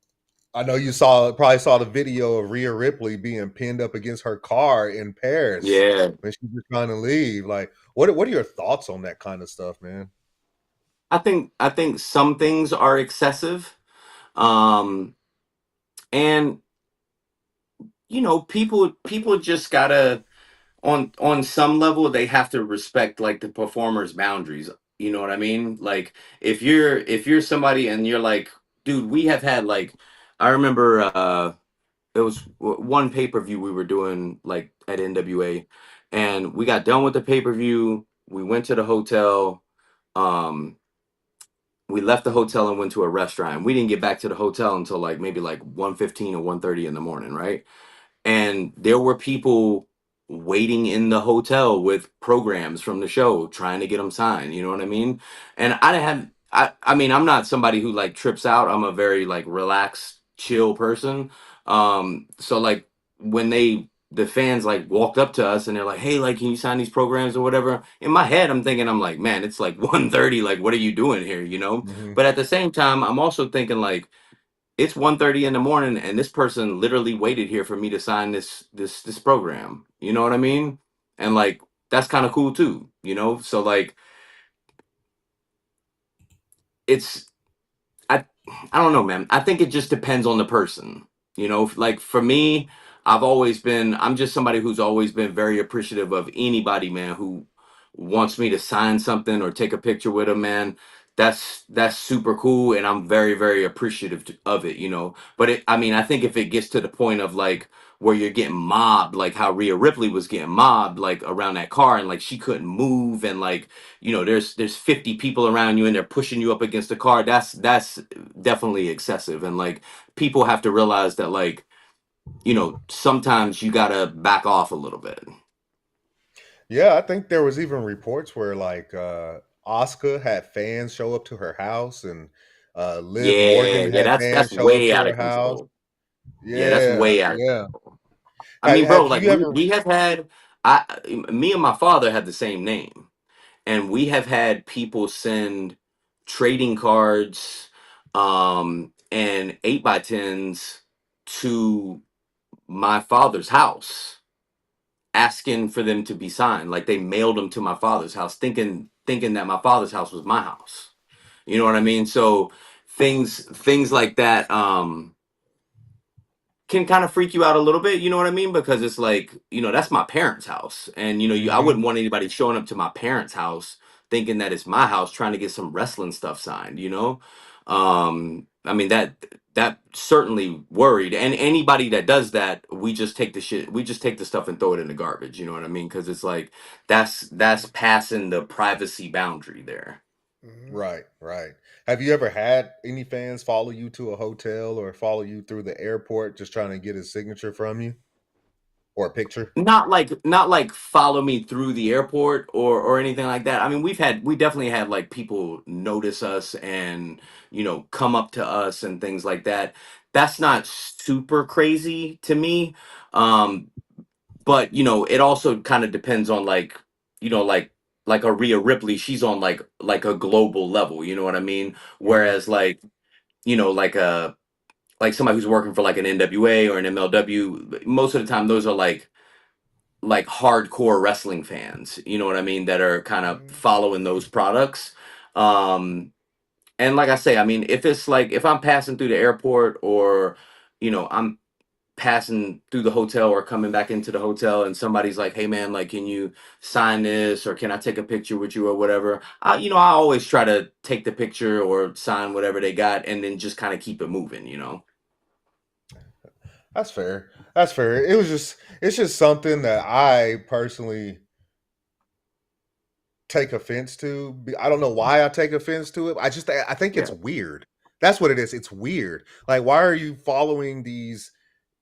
I know you probably saw the video of Rhea Ripley being pinned up against her car in Paris Yeah, when she was trying to leave. Like, what are your thoughts on that kind of stuff, man? I think some things are excessive. um and people just gotta, on some level, they have to respect like the performer's boundaries. You know what I mean? Like, if you're somebody and you're like, dude, we have had like, I remember it was one pay-per-view we were doing like at NWA, and we got done with the pay-per-view, we went to the hotel, um we left the hotel and went to a restaurant, and we didn't get back to the hotel until like maybe like 1:15 or 1:30 in the morning, right? And there were people waiting in the hotel with programs from the show trying to get them signed. You know what I mean? And I mean, I'm not somebody who like trips out. I'm a very like relaxed, chill person. So like, when the fans like walked up to us and they're like, hey, like, can you sign these programs or whatever, in my head I'm thinking, I'm like, man, it's like 1:30, like, what are you doing here, Mm-hmm. but at the same time, I'm also thinking like, it's 1:30 in the morning, and this person literally waited here for me to sign this program. You know what I mean? And like, that's kind of cool too, so like, it's I I don't know, man. I think it just depends on the person. Like, for me, I'm just somebody who's always been very appreciative of anybody, man, who wants me to sign something or take a picture with them, man. That's super cool, and I'm very, very appreciative of it. But I mean, I think if it gets to the point of like, where you're getting mobbed, like how Rhea Ripley was getting mobbed, like around that car, and like she couldn't move, and like there's 50 people around you, and they're pushing you up against the car. That's definitely excessive, and like people have to realize that like sometimes you gotta back off a little bit. Yeah, I think there was even reports where like Oscar had fans show up to her house, and Liv Yeah, Morgan yeah, had that's fans show up way to out her of house. control. Yeah, that's Yeah, way out of yeah. control. I mean, bro, Have like you ever? we have had, I me and my father have the same name, and we have had people send trading cards, and 8x10s to my father's house, asking for them to be signed. Like they mailed them to my father's house, thinking that my father's house was my house. You know what I mean? So things like that. Can kind of freak you out a little bit, you know what I mean? Because it's like, that's my parents' house. And I Mhm. wouldn't want anybody showing up to my parents' house thinking that it's my house trying to get some wrestling stuff signed. I mean that certainly worried. And anybody that does that, we just take the stuff and throw it in the garbage, you know what I mean? Because it's like that's passing the privacy boundary there. Mhm. Right, right. Have you ever had any fans follow you to a hotel or follow you through the airport just trying to get a signature from you or a picture? Not like follow me through the airport or anything like that. I mean, we definitely had like people notice us and come up to us and things like that. That's not super crazy to me. But it also kind of depends on like like a Rhea Ripley, she's on like a global level, you know what I mean? Mhm. Whereas like like a like somebody who's working for like an NWA or an MLW, most of the time those are like hardcore wrestling fans, you know what I mean, that are kind of Mhm. following those products. Um and like I say, I mean, if it's like if I'm passing through the airport or I'm passing through the hotel or coming back into the hotel and somebody's like, "Hey man, like can you sign this or can I take a picture with you or whatever?" I always try to take the picture or sign whatever they got and then just kind of keep it moving. That's fair. That's fair. It's just something that I personally take offense to. I don't know why I take offense to it. I think it's Yeah. weird. That's what it is. It's weird. Like, why are you following these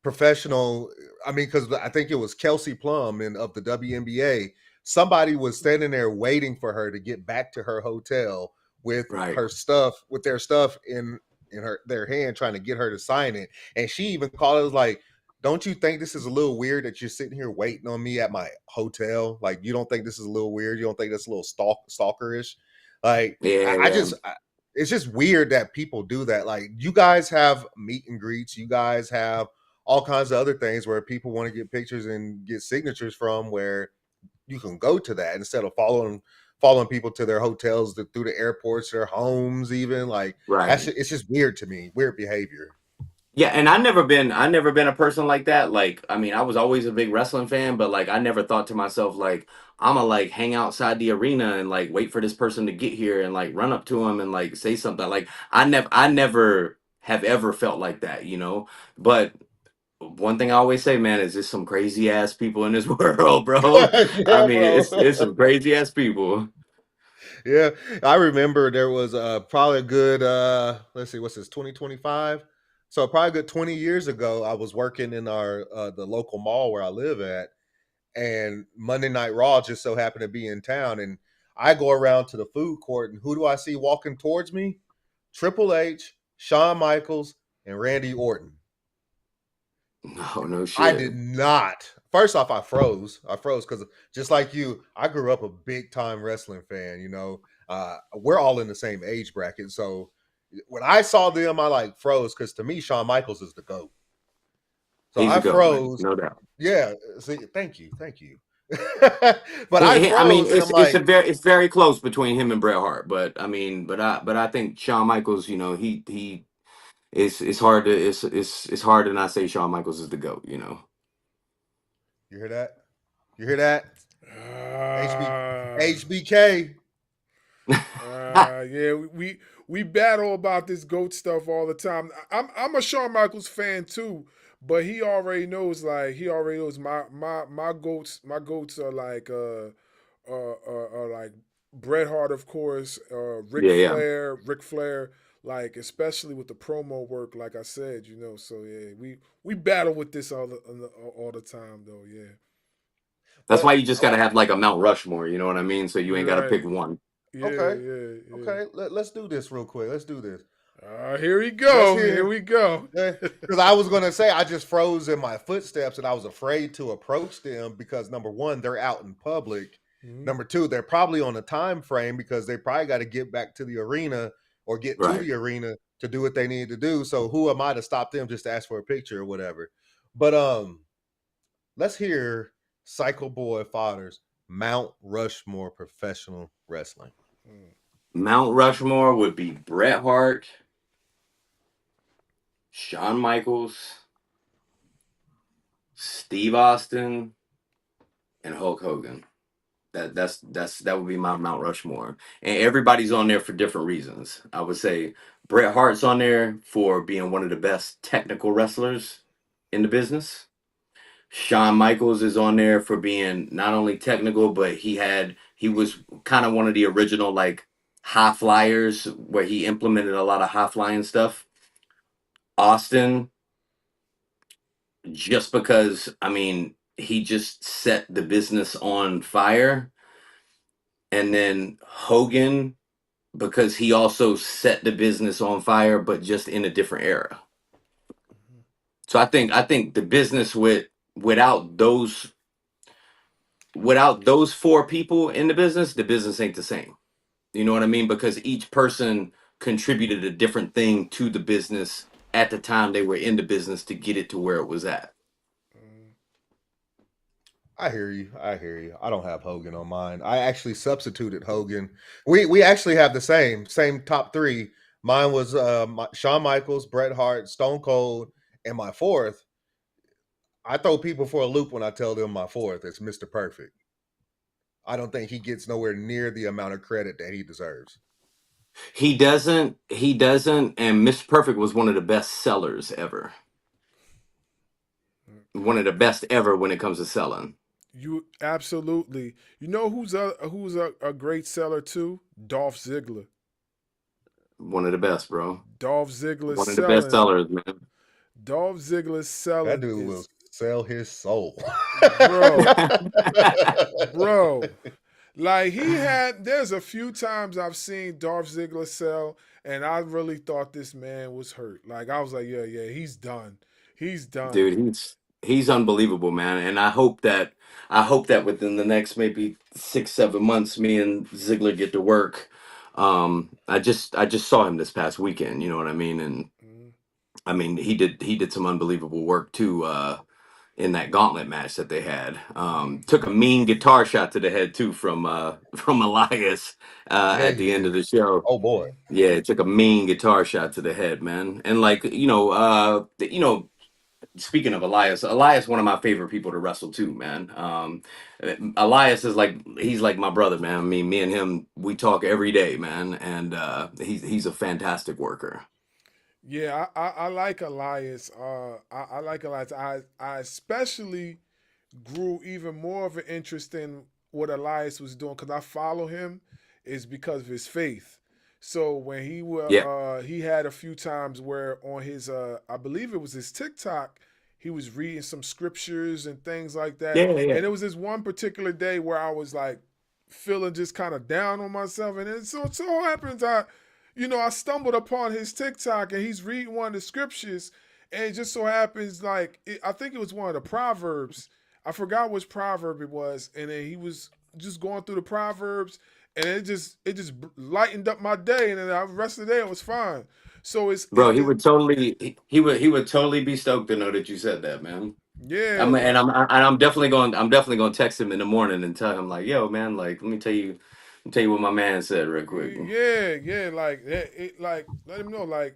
professional? I mean, because I think it was Kelsey Plum in of the WNBA. Somebody was standing there waiting for her to get back to her hotel with Right. her stuff, with their stuff in their hand, trying to get her to sign it. And she even called it was like, don't you think this is a little weird that you're sitting here waiting on me at my hotel? Like, you don't think this is a little weird? You don't think that's a little stalkerish? Like, Yeah, I yeah. just, it's just weird that people do that. Like, you guys have meet and greets, you guys have all kinds of other things where people want to get pictures and get signatures from, where you can go to that instead of following people to their hotels, through the airports, their homes, even like Right. it's just weird to me, weird behavior. Yeah, and I never been a person like that. Like, I mean, I was always a big wrestling fan, but like I never thought to myself like I'ma like hang outside the arena and like wait for this person to get here and like run up to him and like say something. Like I never have ever felt like that. But one thing I always say, man, is there's some crazy ass people in this world, bro. I Yeah, mean, bro. it's some crazy ass people. Yeah, I remember there was probably a good let's see, what's this, 2025? So probably a good 20 years ago, I was working in our the local mall where I live at, and Monday Night Raw just so happened to be in town, and I go around to the food court, and who do I see walking towards me? Triple H, Shawn Michaels, and Randy Orton. No, no I shit. did not. First off, I froze. I froze because just like you, I grew up a big time wrestling fan. We're all in the same age bracket, so when I saw them, I like froze because to me, Shawn Michaels is the goat. So He's a I go, man, froze. no doubt. Yeah. See, thank you. But I I mean, froze, and I'm it's like, very close between him and Bret Hart, but I mean, but I think Shawn Michaels, he it's hard to not say Shawn Michaels is the goat. you hear that? You hear that? HB Uh, HBK. yeah, we battle about this goat stuff all the time. I'm a Shawn Michaels fan too, but he already knows. Like he already knows my goats. My goats are like like Bret Hart, of course. Yeah, yeah. Ric Flair. Like especially with the promo work, like I said, So yeah, we battle with this all the time, though. Yeah. That's But why you just gotta have like a Mount Rushmore. You know what I mean? So you ain't gotta right. pick one. Yeah, Okay. yeah, yeah. Okay. Let's do this real quick. Let's do this. Here we Let's go. Here hear. we go. Because I was gonna say I just froze in my footsteps and I was afraid to approach them because number one, they're out in public. Mhm. Number two, they're probably on a time frame because they probably got to get back to the arena or get to Right. the arena to do what they need to do. So who am I to stop them just to ask for a picture or whatever? But let's hear Psycho Boy Fodder's Mount Rushmore professional wrestling. Mount Rushmore would be Bret Hart, Shawn Michaels, Steve Austin, and Hulk Hogan. That would be my Mount Rushmore. And everybody's on there for different reasons. I would say Bret Hart's on there for being one of the best technical wrestlers in the business. Shawn Michaels is on there for being not only technical, but he was kind of one of the original like high flyers where he implemented a lot of high flying stuff. Austin, just because I mean he just set the business on fire. And then Hogan, because he also set the business on fire, but just in a different era. So I think the business without those four people in the business ain't the same. You know what I mean? Because each person contributed a different thing to the business at the time they were in the business to get it to where it was at. I hear you. I hear you. I don't have Hogan on mine. I actually substituted Hogan. We actually have the same top three. Mine was Shawn Michaels, Bret Hart, Stone Cold, and my fourth. I throw people for a loop when I tell them my fourth. It's Mr. Perfect. I don't think he gets nowhere near the amount of credit that he deserves. He doesn't, and Mr. Perfect was one of the best sellers ever. One of the best ever when it comes to selling. You absolutely. You know who's a great seller too? Dolph Ziggler. One of the best, bro. Dolph Ziggler One of the best sellers, man. Dolph Ziggler's selling. That dude will sell his soul. Bro. Like there's a few times I've seen Dolph Ziggler sell, and I really thought this man was hurt. Like I was like, yeah, he's done. He's done. Dude, he's unbelievable, man. And I hope that within the next maybe 6-7 months, me and Ziggler get to work. I just saw him this past weekend, you know what I mean? And I mean he did some unbelievable work too, in that gauntlet match that they had. Took a mean guitar shot to the head too from Elias at the end of the show. Oh boy. Yeah, it took a mean guitar shot to the head, man. And like, speaking of Elias, one of my favorite people to wrestle too, man. Elias is he's like my brother, man. I mean, me and him, we talk every day, man, and he's a fantastic worker. Yeah, I like Elias. I like Elias. I especially grew even more of an interest in what Elias was doing because I follow him is because of his faith. So when he had a few times where on his I believe it was his TikTok, he was reading some scriptures and things like that. Yeah. And it was this one particular day where I was like feeling just kind of down on myself, and it so happens I stumbled upon his TikTok and he's reading one of the scriptures, and it just so happens I think it was one of the Proverbs. I forgot which proverb it was, and then he was just going through the Proverbs, and it just lightened up my day, and then the rest of the day it was fine. So he would totally be stoked to know that you said that, man. Yeah, I'm definitely going to text him in the morning and tell him like, yo, man, like let me tell you what my man said real quick. Yeah, like let him know like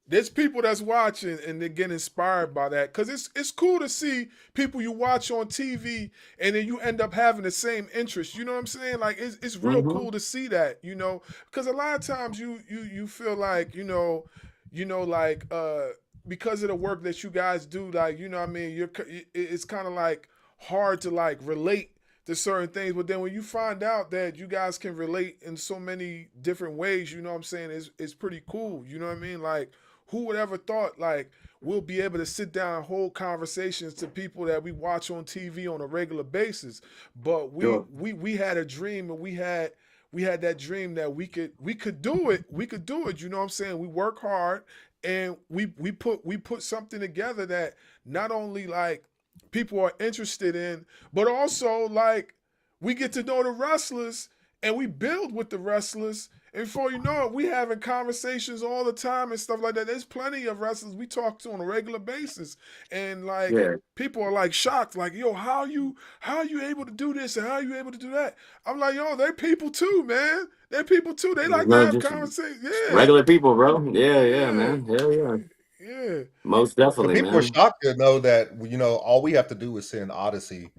there's people that's watching and they get inspired by that because it's cool to see people you watch on TV and then you end up having the same interest. You know what I'm saying? Like it's real cool to see that. Because a lot of times you feel like like because of the work that you guys do, like, you know what I mean, it's kind of like hard to like relate to certain things, but then when you find out that you guys can relate in so many different ways, you know what I'm saying, it's pretty cool. You know what I mean? Like, who would ever thought like we'll be able to sit down and hold conversations to people that we watch on TV on a regular basis? But Sure. we had a dream, and we had that dream that we could do it. We could do it. You know what I'm saying? We work hard, and we put something together that not only like people are interested in, but also like we get to know the wrestlers and we build with the wrestlers. And before you know it, we having conversations all the time and stuff like that. There's plenty of wrestlers we talk to on a regular basis, and like Yeah. people are like shocked, like, yo, how are you able to do this and how are you able to do that? I'm like, yo, they're people too, man. They're people too. They like to No, have just conversations. Yeah, regular people, bro. Yeah, yeah, yeah, man. Hell yeah. yeah. Most And definitely, people are man. shocked to know that all we have to do is send Odyssey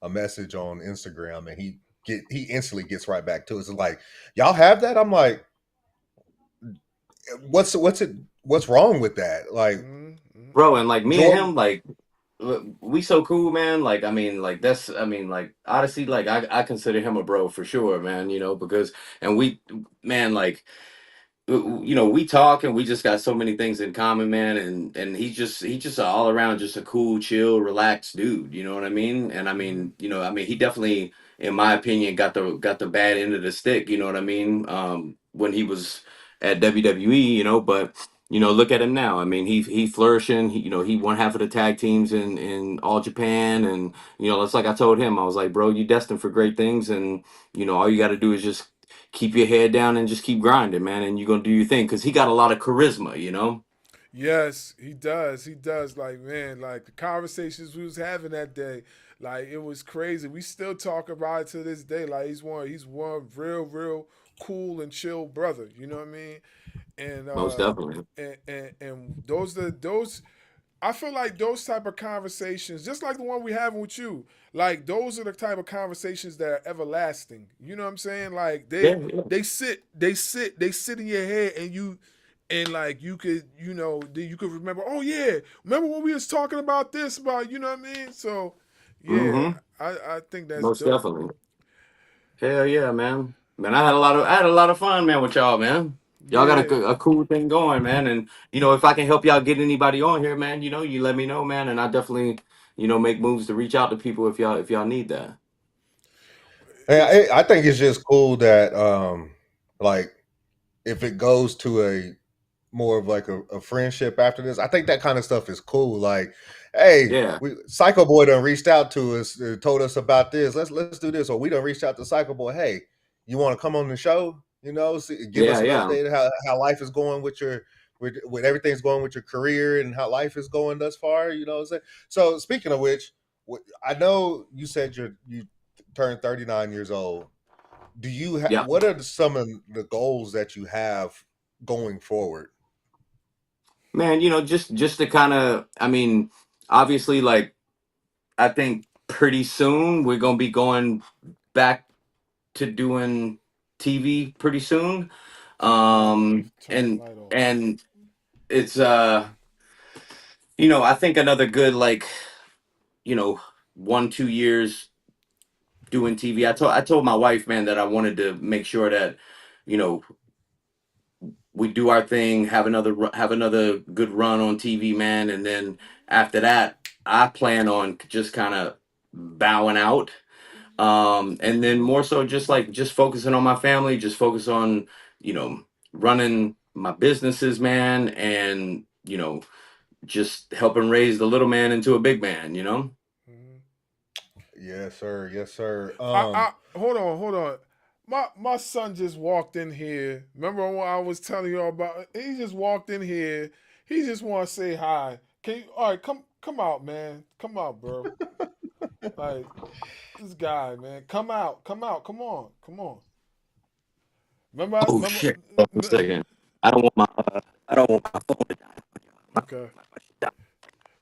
a message on Instagram, and he instantly gets right back to us. It's like, y'all have that? I'm like, what's wrong with that? Like, Mm-hmm. Bro, and like me and Jordan, him, like we so cool, man. Like, I mean, like that's, I mean, like honestly, like I consider him a bro for sure, man. Because and we, man, like we talk and we just got so many things in common, man. And he's just an all around just a cool, chill, relaxed dude. You know what I mean? And I Mm-hmm. mean, he definitely, in my opinion, got the bad end of the stick. You know what I mean? When he was at WWE, but look at him now. I mean, he flourishing. He won half of the tag teams in All Japan, and it's like I told him, I was like, bro, you destined for great things, and all you got to do is just keep your head down and just keep grinding, man, and you're gonna do your thing because he got a lot of charisma. Yes, he does. He does. Like, man, like the conversations we was having that day, like it was crazy. We still talk about it to this day. Like he's one real cool and chill brother. You know what I mean? And Most definitely. and those I feel like those type of conversations, just like the one we having with you, like those are the type of conversations that are everlasting. You know what I'm saying? Like Yeah, yeah. they sit in your head, and like you could, you could remember. Oh yeah, remember when we was talking about this, about, you know what I mean? So yeah, Mm-hmm. I think that's Most dope. definitely. Hell yeah, man. Man, I had a lot of fun, man, with y'all, man. Y'all got Yeah, a cool thing going, man. And if I can help y'all get anybody on here, man, you let me know, man. And I definitely, make moves to reach out to people if y'all need that. and it's I think it's just cool that like if it goes to a more of like a friendship after this, I think that kind of stuff is cool. Like, hey, Yeah. Psycho Boy done reached out to us, told us about this. Let's do this, or we done reached out to Psycho Boy. Hey, you want to come on the show? Give us Yeah, an yeah. update how life is going with with everything's going with your career and how life is going thus far. You know what I'm saying? So speaking of which, I know you said you turned 39 years old. Do you Yeah. what are some of the goals that you have going forward? Man, just to kind of, I mean, obviously, like, I think pretty soon we're gonna be going back to doing TV pretty soon. turn the And light off. and it's I think another good, like, you know, 1-2 years doing TV. I told my wife, man, that I wanted to make sure that, you know, we do our thing, have another good run on TV, man, and then after that, I plan on just kind of bowing out. And then more so just focusing on my family, just focus on, you know, running my businesses, man, and just helping raise the little man into a big man. Mhm. Yes, sir. Yes, sir. I hold on. My son just walked in here. Remember what I was telling you all about? He just walked in here. He just want to say hi. Can you? All right, come out, man. Come out, bro. Like this guy, man. Come out. Come on. Remember? Oh Remember? shit! Hold on a second. I don't want my phone to Okay. die.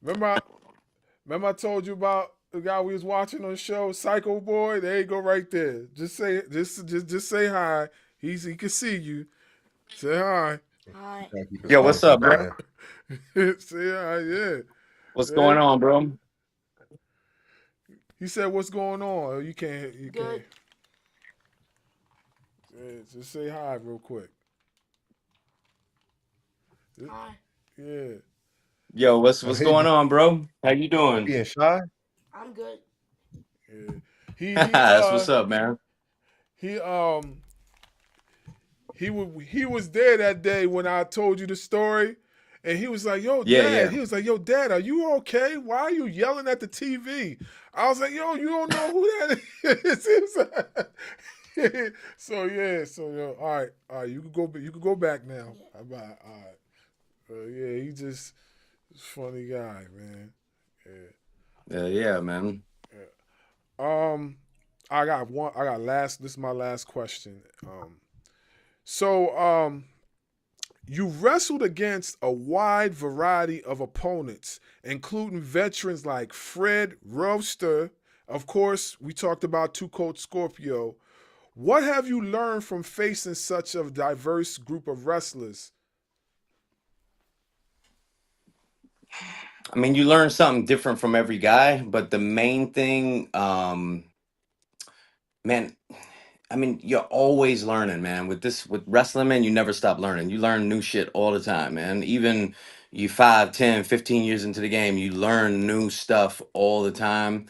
Remember? Remember I told you about the guy we was watching on the show, Psycho Boy. There you go, right there. Just say, just say hi. He can see you. Say hi. Hi. Yo, what's up, bro? See, yeah. What's Yeah. going on, bro? He said, "What's going on?" Oh, you can't. You Good. can't. Yeah, just say hi real quick. Hi. Yeah. Yo, what's going on, bro? How you doing? Being shy? I'm good. Yeah. He That's what's up, man. he he was there that day when I told you the story, and he was like, "Yo, Yeah, Dad." yeah. He was like, "Yo, Dad, are you okay? Why are you yelling at the TV?" I was like, "Yo, you don't know who that is." He was like- so yeah, yo, all right, you can go. You can go back now. Bye. All right. Yeah, he just funny guy, man. Yeah, man. I got one. I got last. This is my last question. You wrestled against a wide variety of opponents, including veterans like Fred Roaster. Of course, we talked about Two Coat Scorpio. What have you learned from facing such a diverse group of wrestlers? I mean, you learn something different from every guy, but the main thing, man, I mean, you're always learning, man. With wrestling, man, you never stop learning. You learn new shit all the time, man. Even you 5, 10, 15 years into the game, you learn new stuff all the time.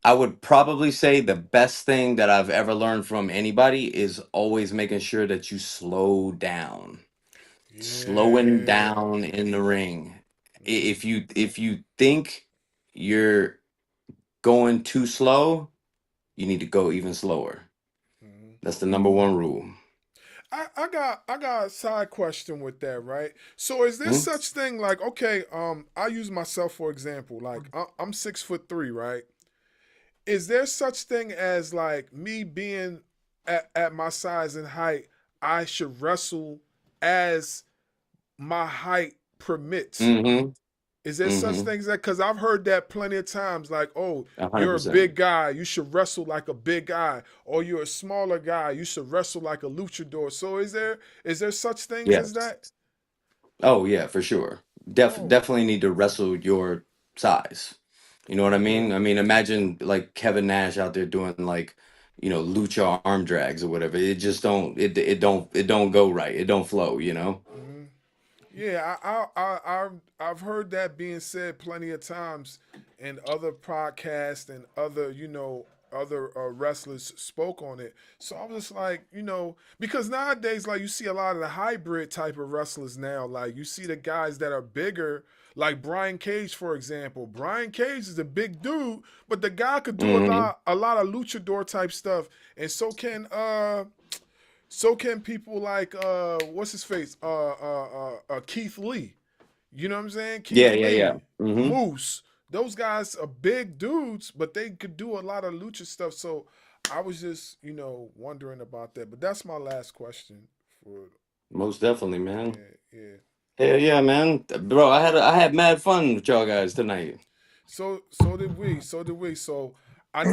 I would probably say the best thing that I've ever learned from anybody is always making sure that you slow down. Slowing Yeah. down in the ring. If you think you're going too slow, you need to go even slower. Mhm. That's the number one rule. I got a side question with that, right? So is there Hmm? such thing like, okay, I use myself for example, like I'm 6'3", right? Is there such thing as like me being at my size and height, I should wrestle as my height permits? Mm-hmm. Is there such Mm-hmm. things that, because I've heard that plenty of times, like, oh, you're a 100%. big guy, you should wrestle like a big guy, or you're a smaller guy, you should wrestle like a luchador. So is there such things as Yes. that? Oh yeah, for sure. Oh, Definitely need to wrestle your size. You know what I okay. mean? I mean, imagine like Kevin Nash out there doing like, lucha arm drags or whatever. It just don't it don't go right. It don't flow, you know? Hmm. Yeah, I've heard that being said plenty of times in other podcasts and other other wrestlers spoke on it. So I was just like, because nowadays like you see a lot of the hybrid type of wrestlers now. Like you see the guys that are bigger, like Brian Cage for example. Brian Cage is a big dude, but the guy could do Hmm. a lot of luchador type stuff, and so can people like what's his face? Keith Lee. You know what I'm saying? Yeah, Keith yeah, yeah. Lee, Hmm. Moose. Those guys are big dudes, but they could do a lot of lucha stuff. So I was just, wondering about that. But that's my last question for Most definitely, man. yeah. Hell yeah, man. Bro, I had mad fun with y'all guys tonight. So did we. So did we. So I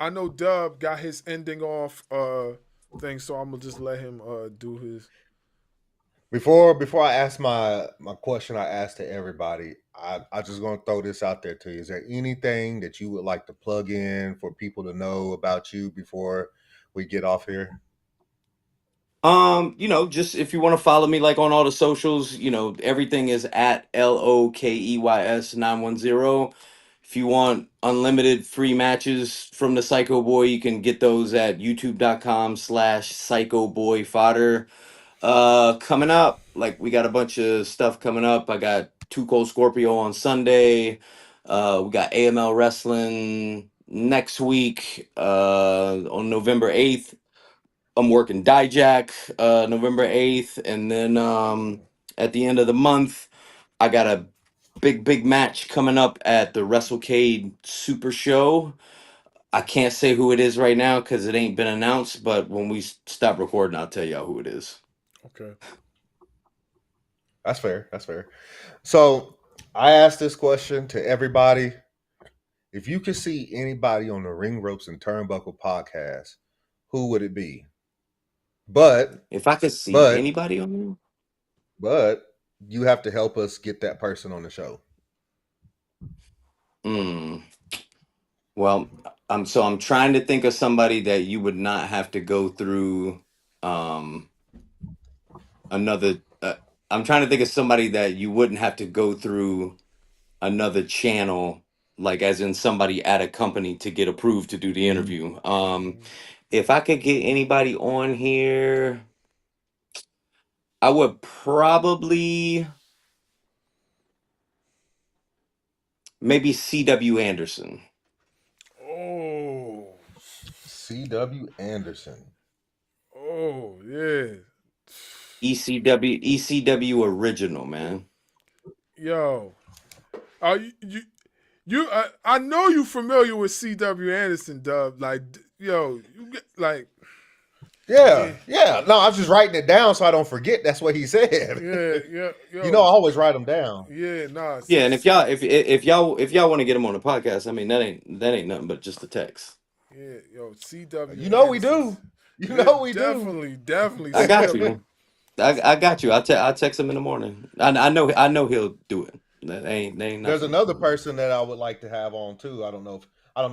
know Dub got his ending off thing, so I'm gonna just let him do his. Before I ask my question I asked to everybody, I just gonna throw this out there to you. Is there anything that you would like to plug in for people to know about you before we get off here? Just if you want to follow me like on all the socials, everything is at LOKEYS910. If you want unlimited free matches from the Psycho Boy, you can get those at youtube.com/Psycho Boy Fodder. Coming up, like we got a bunch of stuff coming up. I got Two Cold Scorpio on Sunday. We got AML Wrestling next week, on November 8th. I'm working Dijak November 8th, and then at the end of the month, I got a big match coming up at the WrestleCade Super Show. I can't say who it is right now because it ain't been announced, but when we stop recording, I'll tell y'all who it is. Okay. That's fair. That's fair. So I asked this question to everybody. If you could see anybody on the Ring Ropes and Turnbuckle podcast, who would it be? But If I could see but anybody on there, but you have to help us get that person on the show. Well, I'm trying to think of somebody that you would not have to go through another. I'm trying to think of somebody that you wouldn't have to go through another channel, like as in somebody at a company to get approved to do the interview. If I could get anybody on here, I would probably maybe C.W. Anderson. Oh, C.W. Anderson. oh yeah. ECW original, man. Yo, I know you familiar with C.W. Anderson, Dub. Like, yo, you get like. Yeah. No, I'm just writing it down so I don't forget. That's what he said. Yeah. Yo. You know, I always write them down. Yeah, nah. Yeah, and if y'all want to get him on the podcast, I mean that ain't nothing but just a text. Yeah, yo, C.W. You know we Anderson. do. You know we definitely, do. Definitely. I got you. I got you. I'll text him in the morning. I know he'll do it. That ain't There's nothing. another person that I would like to have on too. I don't know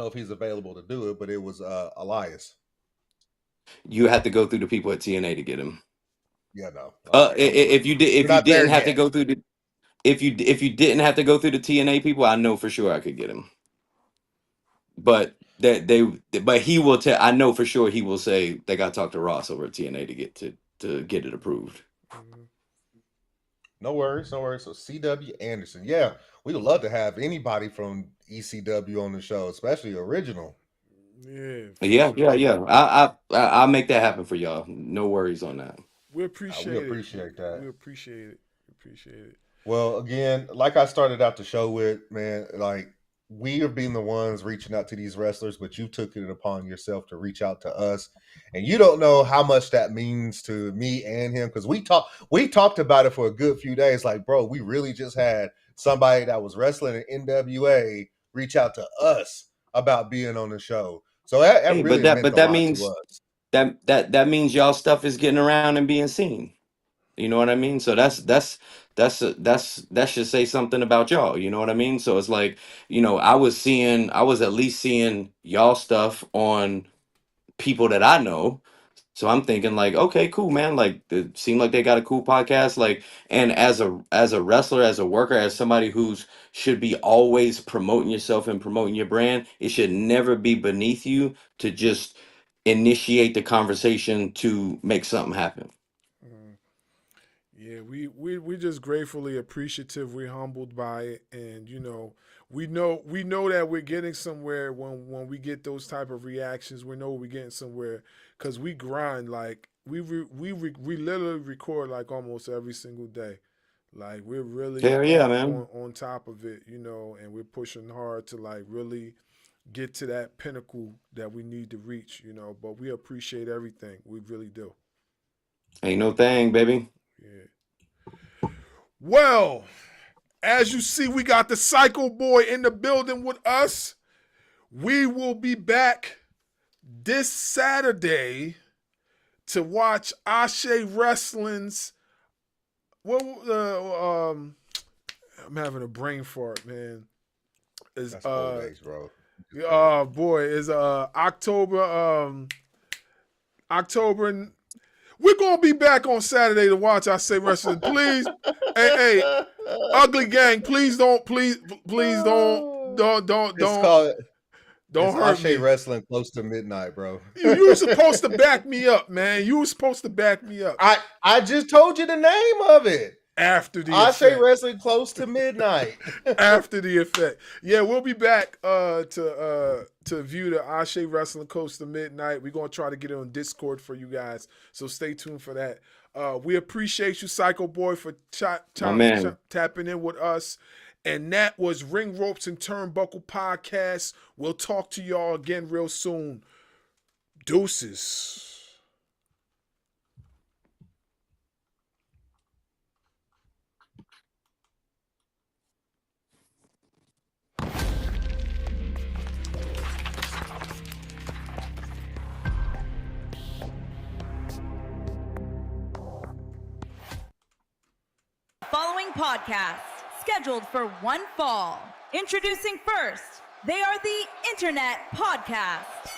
if he's available to do it, but it was Elias. You have to go through the people at TNA to get him. Yeah, no. If you didn't have to go through the if you didn't have to go through the TNA people, I know for sure I could get him. But but he will tell. I know for sure he will say they got to talk to Ross over at TNA to get it approved. No worries. So C.W. Anderson. Yeah, we would love to have anybody from ECW on the show, especially original. Yeah. I'll make that happen for y'all. No worries on that. We appreciate that. We appreciate it. Well, again, like I started out the show with, man, like we are being the ones reaching out to these wrestlers, but you took it upon yourself to reach out to us. And you don't know how much that means to me and him, because we talked about it for a good few days. Like, bro, we really just had somebody that was wrestling in NWA reach out to us about being on the show. So that really that means to us. That means y'all stuff is getting around and being seen. You know what I mean? So that should say something about y'all. You know what I mean? So it's like, I was at least seeing y'all stuff on people that I know. So I'm thinking like, okay, cool, man. Like it seemed like they got a cool podcast. Like, and as a wrestler, as a worker, as somebody who's should be always promoting yourself and promoting your brand, it should never be beneath you to just initiate the conversation to make something happen. Yeah, we just gratefully appreciative. We're humbled by it, and we know that we're getting somewhere when we get those type of reactions. We know we're getting somewhere because we grind. Like we literally record like almost every single day. Like we're really man. on top of it, and we're pushing hard to like really get to that pinnacle that we need to reach. But we appreciate everything. We really do. Ain't no thing, baby. Yeah. Well, as you see, we got the Psycho Boy in the building with us. We will be back this Saturday to watch Ashe Wrestling's. I'm having a brain fart, man. That's old age, bro. Oh boy, is October. We're gonna be back on Saturday to watch Ashe Wrestling. Please, hey, Ugly Gang, please don't hurt me. Ashe Wrestling close to midnight, bro. You were supposed to back me up, man. You were supposed to back me up. I just told you the name of it. After the Ashe effect. Wrestling close to midnight. After the effect. Yeah, we'll be back to view the Ashe Wrestling close to midnight. We're gonna try to get it on Discord for you guys. So stay tuned for that. We appreciate you, Psycho Boy, for tapping in with us. And that was Ring Ropes and Turnbuckle Podcast. We'll talk to y'all again real soon. Deuces. Podcast, scheduled for one fall. Introducing first, they are the Internet Podcast.